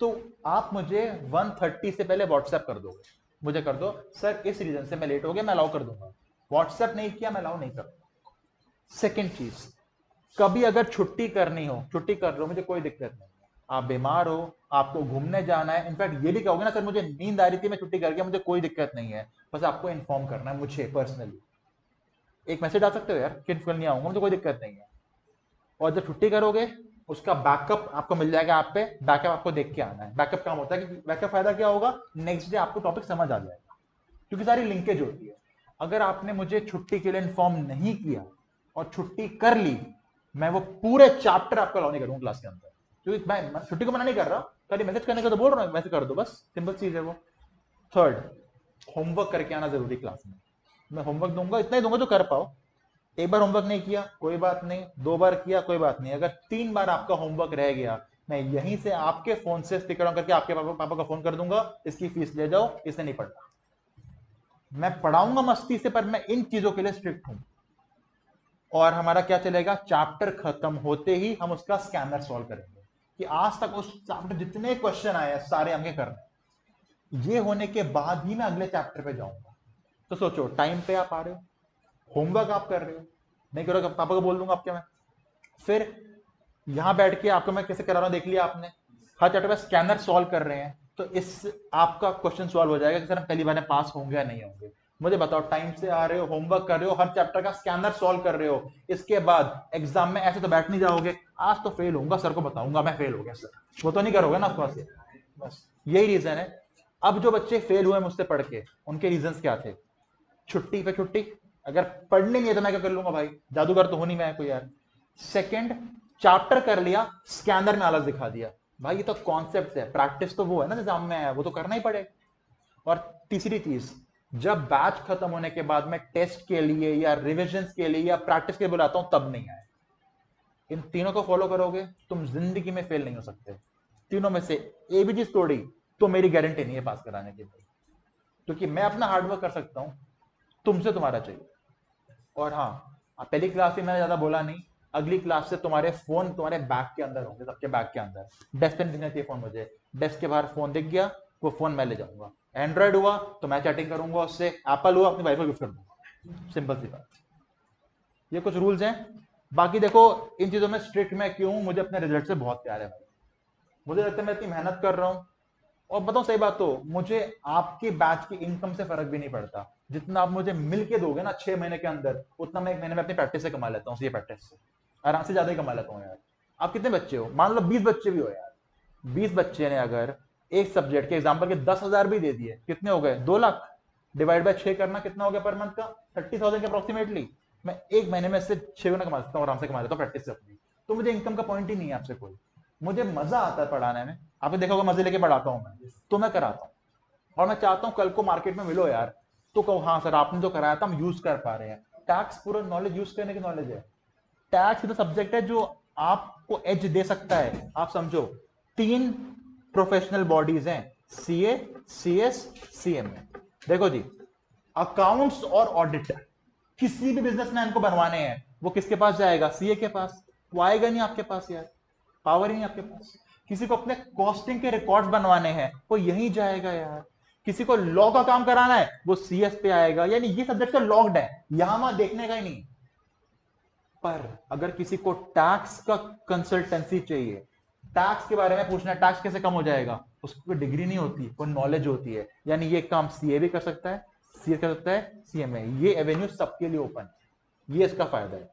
S1: तो आप मुझे 130 से पहले व्हाट्सएप कर दोगे, मुझे कर दो सर इस रीजन से मैं लेट हो गया, मैं अलाउ कर दूंगा। व्हाट्सएप नहीं किया मैं अलाउ नहीं करूंगा। सेकेंड चीज, कभी अगर छुट्टी करनी हो, छुट्टी कर लो, मुझे कोई दिक्कत नहीं, आप बीमार हो, आपको घूमने जाना है, इनफैक्ट ये भी कहोगे ना सर मुझे नींद आ रही थी मैं छुट्टी कर गया, मुझे कोई दिक्कत नहीं है, बस आपको इन्फॉर्म करना है मुझे पर्सनली, एक मैसेज डाल सकते हो यार कि कल नहीं आऊंगा, मुझे कोई दिक्कत नहीं है। और जब छुट्टी करोगे उसका बैकअप आपको मिल जाएगा ऐप पे, बैकअप आपको देख के आना है। बैकअप काम होता है कि बैकअप फायदा क्या होगा, नेक्स्ट डे आपको टॉपिक समझ आ जाएगा, क्योंकि सारी लिंकेज होती है। अगर आपने मुझे छुट्टी के लिए इन्फॉर्म नहीं किया और छुट्टी कर ली, मैं वो पूरे चैप्टर आपको अलाउ नहीं करूंगा क्लास के अंदर, क्योंकि मैं छुट्टी को मना नहीं कर रहा, खाली मैसेज करने का तो बोल रहा हूँ, मैसेज कर दो बस, सिंपल चीज है वो। थर्ड, होमवर्क करके आना जरूरी क्लास में, मैं होमवर्क दूंगा, इतना ही दूंगा जो कर पाओ। एक बार होमवर्क नहीं किया कोई बात नहीं, 2 बार किया कोई बात नहीं, अगर 3 बार आपका होमवर्क रह गया, मैं यहीं से आपके फोन से स्टिकर ऑन करके आपके पापा का फोन कर दूंगा, इसकी फीस ले जाओ, इसे नहीं पढ़ना। मैं पढ़ाऊंगा मस्ती से, पर मैं इन चीजों के लिए स्ट्रिक्ट हूं। और हमारा क्या चलेगा, चैप्टर खत्म होते ही हम उसका स्कैनर सॉल्व करेंगे, कि आज तक उस चैप्टर जितने क्वेश्चन आए सारे हमें करने, ये होने के बाद ही मैं अगले चैप्टर पे जाऊंगा। तो सोचो, टाइम पे आप आ रहे हो, होमवर्क आप कर रहे हो, नहीं करोगे पापा को बोल दूंगा आपके मैं। फिर यहां बैठ के आपको मैं कैसे करा रहा हूं देख लिया आपने, हर चैप्टर में स्कैनर सॉल्व कर रहे हैं, तो इस आपका क्वेश्चन सॉल्व हो जाएगा कि सर हम पहली बार में पास होंगे या नहीं होंगे। मुझे बताओ, टाइम से आ रहे हो, होमवर्क कर रहे हो, हर चैप्टर का स्कैनर सॉल्व कर रहे हो, इसके बाद एग्जाम में ऐसे तो बैठ नहीं जाओगे, आज तो फेल होऊंगा, सर को बताऊंगा मैं फेल हो गया सर, वो तो नहीं करोगे ना ऑफ कोर्स। बस यही रीजन है। अब जो बच्चे फेल हुए मुझसे पढ़ के, उनके रीजंस क्या थे, छुट्टी पे छुट्टी, अगर पढ़ने नहीं है तो मैं क्या कर लूंगा भाई, जादूगर तो हो नहीं मैं कोई यार। सेकंड, चैप्टर कर लिया, स्कैनर में आलस दिखा दिया, भाई ये तो कॉन्सेप्ट है, प्रैक्टिस तो वो है ना एग्जाम में है, वो तो करना ही पड़ेगा। और तीसरी चीज, जब बैच खत्म होने के बाद मैं टेस्ट के लिए या रिविजन के लिए या प्रैक्टिस के लिए बुलाता हूं तब नहीं आए। इन तीनों को फॉलो करोगे तुम जिंदगी में फेल नहीं हो सकते। तीनों में से ए भी चीज तोड़ी तो मेरी गारंटी नहीं है पास कराने की, क्योंकि मैं अपना हार्डवर्क कर सकता हूं, तुमसे तुम्हारा चाहिए। और हाँ, पहली क्लास में मैंने ज्यादा बोला नहीं, अगली क्लास से तुम्हारे फोन तुम्हारे बैग के अंदर होंगे, सबके बैग के अंदर, डेस्क पे नहीं दिखना चाहिए फोन मुझे, डेस्क के बाहर फोन दिख गया वो फोन मैं ले जाऊंगा। एंड्रॉइड हुआ तो मैं चैटिंग करूंगा उससे, एप्पल हुआ अपनी वाइफ को गिफ्ट कर दूंगा, सिंपल सी बात। ये कुछ रूल्स हैं। बाकी देखो, इन चीजों में स्ट्रिक्ट मैं क्यों हूं, मुझे अपने रिजल्ट से बहुत प्यार है भाई, मुझे लगता है मैं इतनी मेहनत कर रहा हूं, और बताऊं सही बात तो मुझे आपकी बैच की इनकम से फर्क भी नहीं पड़ता, जितना आप मुझे मिल के दोगे ना 6 महीने के अंदर, उतना मैं 1 महीने में अपनी प्रैक्टिस से कमा लेता हूँ, प्रैक्टिस से आराम से ज्यादा ही कमा लेता हूँ यार। आप कितने बच्चे हो, मान लो 20 बच्चे भी हो यार, 20 बच्चे ने अगर एक सब्जेक्ट के एग्जाम्पल के 10,000 भी दे दिए, कितने हो गए, 2 लाख, डिवाइड बाय 6 करना, कितना हो गया पर मंथ का, 30,000 के अप्रोक्सीमेटली। मैं 1 महीने में से 6 गुना कमा सकता हूँ, आराम से कमा लेता हूँ प्रैक्टिस से अपनी। तो मुझे इनकम का पॉइंट ही नहीं है आपसे कोई, मुझे मजा आता है पढ़ाने में, आपने देखा होगा मजे लेके पढ़ाता हूँ मैं, तो मैं कराता हूँ। और मैं चाहता हूं कल को मार्केट में मिलो यार तो कहो हाँ सर आपने जो कराया था हम यूज कर पा रहे हैं। टैक्स पूरा नॉलेज यूज करने की नॉलेज है, टैक्स तो सब्जेक्ट है जो आपको एज दे सकता है। आप समझो 3 प्रोफेशनल बॉडीज हैं, सीए, सीएस, सीएमए। देखो जी, अकाउंट्स और ऑडिट किसी भी बिजनेसमैन को बनवाने हैं, वो किसके पास जाएगा, सीए के पास। वो आएगा नहीं आपके पास यार, पावर ही नहीं आपके पास। किसी को अपने कॉस्टिंग के रिकॉर्ड्स बनवाने हैं वो यहीं जाएगा यार। किसी को लॉ का काम कराना है वो सीएस पे आएगा। यानी ये सब्जेक्ट तो लॉक्ड है, यहां वहां देखने का ही नहीं। पर अगर किसी को टैक्स का कंसल्टेंसी चाहिए, टैक्स के बारे में पूछना है, टैक्स कैसे कम हो जाएगा, उसको डिग्री नहीं होती, वो नॉलेज होती है। यानी ये काम सीए भी कर सकता है, सीए कर सकता है, सीएमए, ये एवेन्यू सबके लिए ओपन है। ये इसका फायदा है।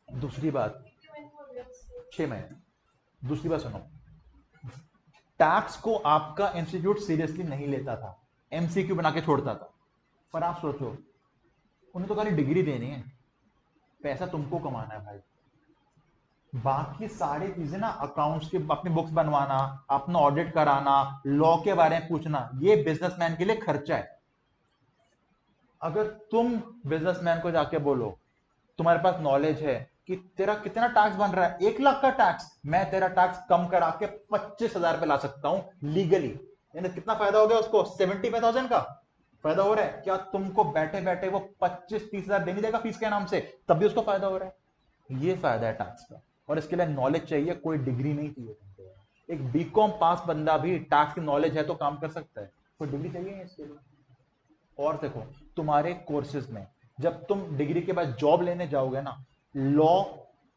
S1: दूसरी बात, 6 महीने। दूसरी बात सुनो, टैक्स को आपका इंस्टीट्यूट सीरियसली नहीं लेता था, एमसीक्यू बना के छोड़ता था। पर आप सोचो, उन्हें तो खाली डिग्री देनी है, पैसा तुमको कमाना है भाई। बाकी सारी चीजें ना, अकाउंट्स की अपनी बुक्स बनवाना, अपना ऑडिट कराना, लॉ के बारे में पूछना, ये बिजनेसमैन के लिए खर्चा है। अगर तुम बिजनेसमैन को जाके बोलो, तुम्हारे पास नॉलेज है कि तेरा कितना टैक्स बन रहा है, 1 लाख का टैक्स, मैं तेरा टैक्स कम करा के 25,000 पे ला सकता हूं लीगली, यानी कितना फायदा हो गया उसको, 75,000 का फायदा हो रहा है। क्या तुमको बैठे बैठे वो 25-30,000 देने देगा फीस के नाम से, तब भी उसको फायदा हो रहा है। ये फायदा है टैक्स का। और इसके लिए नॉलेज चाहिए, कोई डिग्री नहीं चाहिए तुमको। एक बीकॉम पास बंदा भी टैक्स की नॉलेज है तो काम कर सकता है, कोई डिग्री चाहिए इसके लिए। और देखो, तुम्हारे कोर्सेज में जब तुम डिग्री के बाद जॉब लेने जाओगे ना, लॉ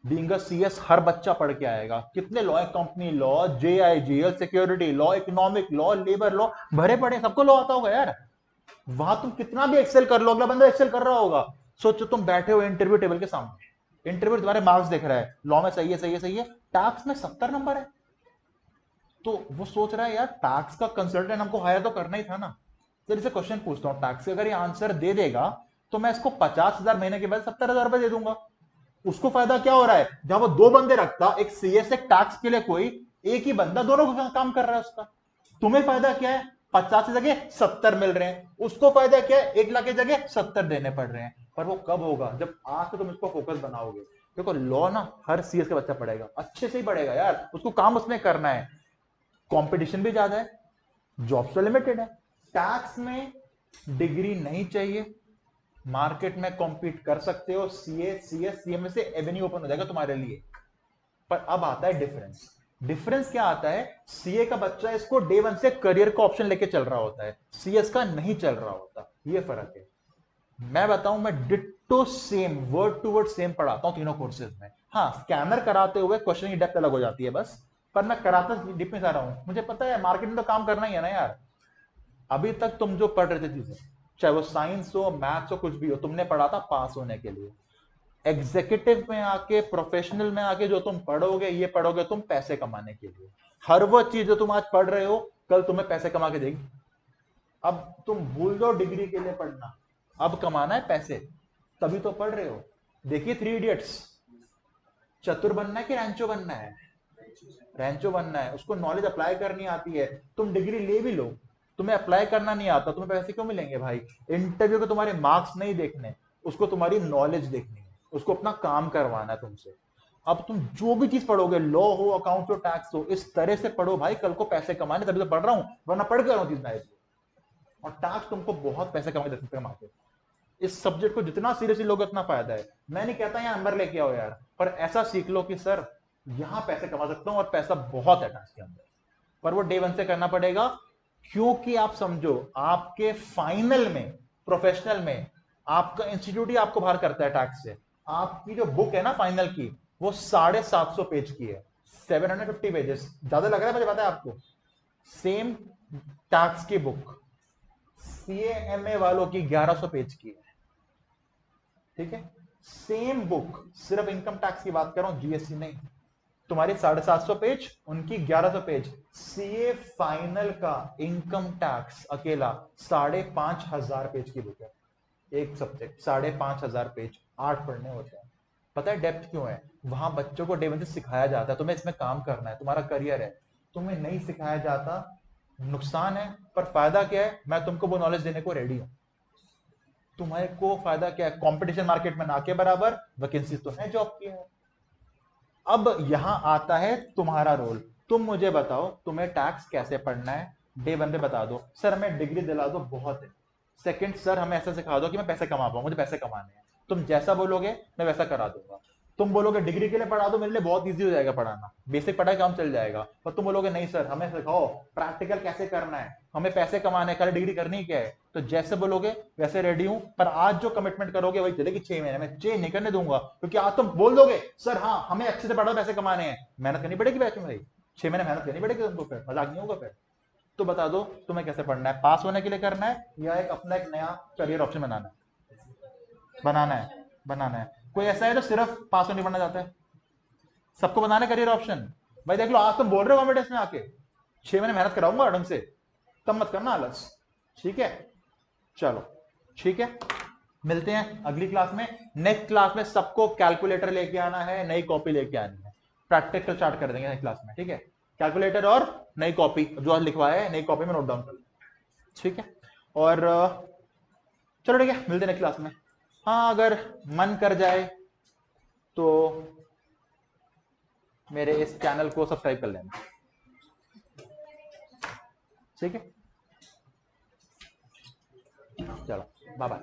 S1: बीइंग अ सीएस हर बच्चा पढ़ के आएगा। कितने लॉ है, company law, JIGL, security law, economic law, labour law, भरे पड़े, सबको लॉ आता होगा यार। वहां तुम कितना भी एक्सेल कर लो, अगला बंदा एक्सेल कर रहा होगा। सोचो तुम बैठे हो इंटरव्यू टेबल के सामने, इंटरव्यू तुम्हारे मार्क्स देख रहा है, लॉ में सही है, सही है, सही है, टैक्स में 70 नंबर है। तो वो सोच रहा है यार टैक्स का कंसल्टेंट हमको हायर तो करना ही था ना। फिर इसे क्वेश्चन पूछता हूँ टैक्स, अगर ये आंसर दे देगा तो मैं इसको 50,000 महीने के बाद 70,000 रुपए दे दूंगा। उसको फायदा क्या हो रहा है, जहां वो 2 बंदे रखता, एक सीएस एक टैक्स के लिए, कोई एक ही बंदा दोनों का काम कर रहा है उसका। तुम्हें फायदा क्या है, 50 की जगह 70 मिल रहे हैं, उसको फायदा क्या है, 1 लाख की जगह 70 देने पड़ रहे हैं। पर वो कब होगा, जब आज से तुम इसको फोकस बनाओगे। देखो लॉ ना हर सीएस का बच्चा पढ़ेगा, अच्छे से ही पढ़ेगा यार, उसको काम उसमें करना है। कंपटीशन भी ज्यादा है, जॉब्स तो लिमिटेड है। टैक्स में डिग्री नहीं चाहिए, मार्केट में कॉम्पीट कर सकते हो, सीए, सीएस, सीएमए से एवेन्यू ओपन हो जाएगा तुम्हारे लिए। पर अब आता है डिफरेंस। डिफरेंस क्या आता है, सीए का बच्चा इसको डे 1 से करियर का ऑप्शन लेके चल रहा होता है, सीएस का नहीं चल रहा होता। ये फर्क है। मैं बताऊं, मैं ditto same, word to word same पढ़ाता हूं तीनों कोर्सेज में। हाँ, स्कैनर कराते हुए क्वेश्चन की डेप्थ अलग हो जाती है बस, पर मैं कराता डीप में जा रहा हूं। मुझे पता है मार्केट में तो काम करना ही है ना यार। अभी तक तुम जो पढ़ रहे थे चीजें, चाहे वो साइंस हो, मैथ्स हो, कुछ भी हो, तुमने पढ़ा था पास होने के लिए। एग्जीक्यूटिव में आके, प्रोफेशनल में आके जो तुम पढ़ोगे, ये पढ़ोगे तुम पैसे कमाने के लिए। हर वो चीज जो तुम आज पढ़ रहे हो कल तुम्हें पैसे कमा के देगी। अब तुम भूल जाओ डिग्री के लिए पढ़ना, अब कमाना है पैसे, तभी तो पढ़ रहे हो। देखिए 3 इडियट्स, चतुर बनना है कि रैंचो बनना है, रैंचो बनना है। उसको नॉलेज अप्लाई करनी आती है। तुम डिग्री ले भी लो, तुम्हें अप्लाई करना नहीं आता, तुम्हें पैसे क्यों मिलेंगे भाई। इंटरव्यू को तुम्हारे मार्क्स नहीं देखने, उसको तुम्हारी नॉलेज देखनी है, उसको अपना काम करवाना है तुमसे। अब तुम जो भी चीज पढ़ोगे, लॉ हो, अकाउंट हो, टैक्स हो, इस तरह से पढ़ो भाई, कल को पैसे कमाने, तभी तो पढ़ रहा हूं, वरना पढ़ कर रहा हूं चीज मैं। और टैक्स तुमको बहुत पैसे कमा के दे सकते हैं मार्केट। इस सब्जेक्ट को जितना सीरियसली लोगे उतना फायदा है। मैं नहीं कहता यहाँ नंबर लेके आओ यार, पर ऐसा सीख लो कि सर यहां पैसे कमा सकता हूं, और पैसा बहुत है टैक्स के अंदर। पर वो डे 1 से करना पड़ेगा, क्योंकि आप समझो आपके फाइनल में, प्रोफेशनल में, आपका इंस्टीट्यूट ही आपको बाहर करता है टैक्स से। आपकी जो बुक है ना फाइनल की, वो 750 पेज की है, 750 पेजेस। ज्यादा लग रहा है मुझे पता है आपको। सेम टैक्स की बुक सीएमए वालों की 1100 पेज की है, ठीक है। सेम बुक, सिर्फ इनकम टैक्स की बात कर रहा हूं, जीएसटी नहीं। तुम्हारी 750 पेज, उनकी 1100 पेज। सीए फाइनल का इनकम टैक्स अकेला 5,500 पेज की बुक है। एक सब्जेक्ट 5,500 पेज, 8 पढ़ने होते हैं। पता है डेप्थ क्यों है, वहां बच्चों को डे 1 से सिखाया जाता है तुम्हें इसमें काम करना है, तुम्हारा करियर है। तुम्हें नहीं सिखाया जाता, नुकसान है। पर फायदा क्या है, मैं तुमको वो नॉलेज देने को रेडी हूं। तुम्हारे को फायदा क्या है, कंपटीशन मार्केट में ना के बराबर, वैकेंसी तो है जॉब की है। अब यहां आता है तुम्हारा रोल। तुम मुझे बताओ तुम्हें टैक्स कैसे पढ़ना है, डे 1 पे बता दो, सर हमें डिग्री दिला दो बहुत है। सेकंड, सर हमें ऐसा सिखा दो कि मैं पैसे कमा पाऊं, मुझे पैसे कमाने हैं। तुम जैसा बोलोगे मैं वैसा करा दूंगा। तुम बोलोगे डिग्री के लिए पढ़ा दो, मेरे लिए बहुत इजी हो जाएगा पढ़ाना, बेसिक पढ़ाई काम चल जाएगा। पर तुम बोलोगे नहीं सर हमें सिखाओ प्रैक्टिकल कैसे करना है, हमें पैसे कमाने हैं, खाली डिग्री करनी क्या है, तो जैसे बोलोगे वैसे रेडी हूं। पर आज जो कमिटमेंट करोगे वही चलेगी 6 महीने में, चेंज नहीं करने दूंगा। क्योंकि आज तुम बोल दोगे सर हाँ हमें अच्छे से पढ़ो पैसे कमाने हैं, मेहनत करनी पड़ेगी बैच में भाई, 6 महीने मेहनत करनी पड़ेगी तुमको, फिर मजाक नहीं होगा फिर। तो बता दो तुम्हें कैसे पढ़ना है, पास होने के लिए करना है या एक अपना एक नया करियर ऑप्शन बनाना है? बनाना है। कोई ऐसा है जो सिर्फ पास होने पढ़ना चाहता है? सबको बनाना करियर ऑप्शन। भाई देख लो आज तुम बोल रहे हो कॉम्पिटिशन में आके 6 महीने मेहनत कराऊंगा ढंग से, तब मत करना आलस, ठीक है? चलो ठीक है, मिलते हैं अगली क्लास में। नेक्स्ट क्लास में सबको कैलकुलेटर लेके आना है, नई कॉपी लेके आनी है, प्रैक्टिकल स्टार्ट कर देंगे नेक्स्ट क्लास में, ठीक है? कैलकुलेटर और नई कॉपी जो आज लिखवाया है, नई कॉपी में नोट डाउन कर, ठीक है? और चलो ठीक है, मिलते हैं नेक्स्ट क्लास में। हाँ अगर मन कर जाए तो मेरे इस चैनल को सब्सक्राइब कर लेना, ठीक है? चलो बाय बाय।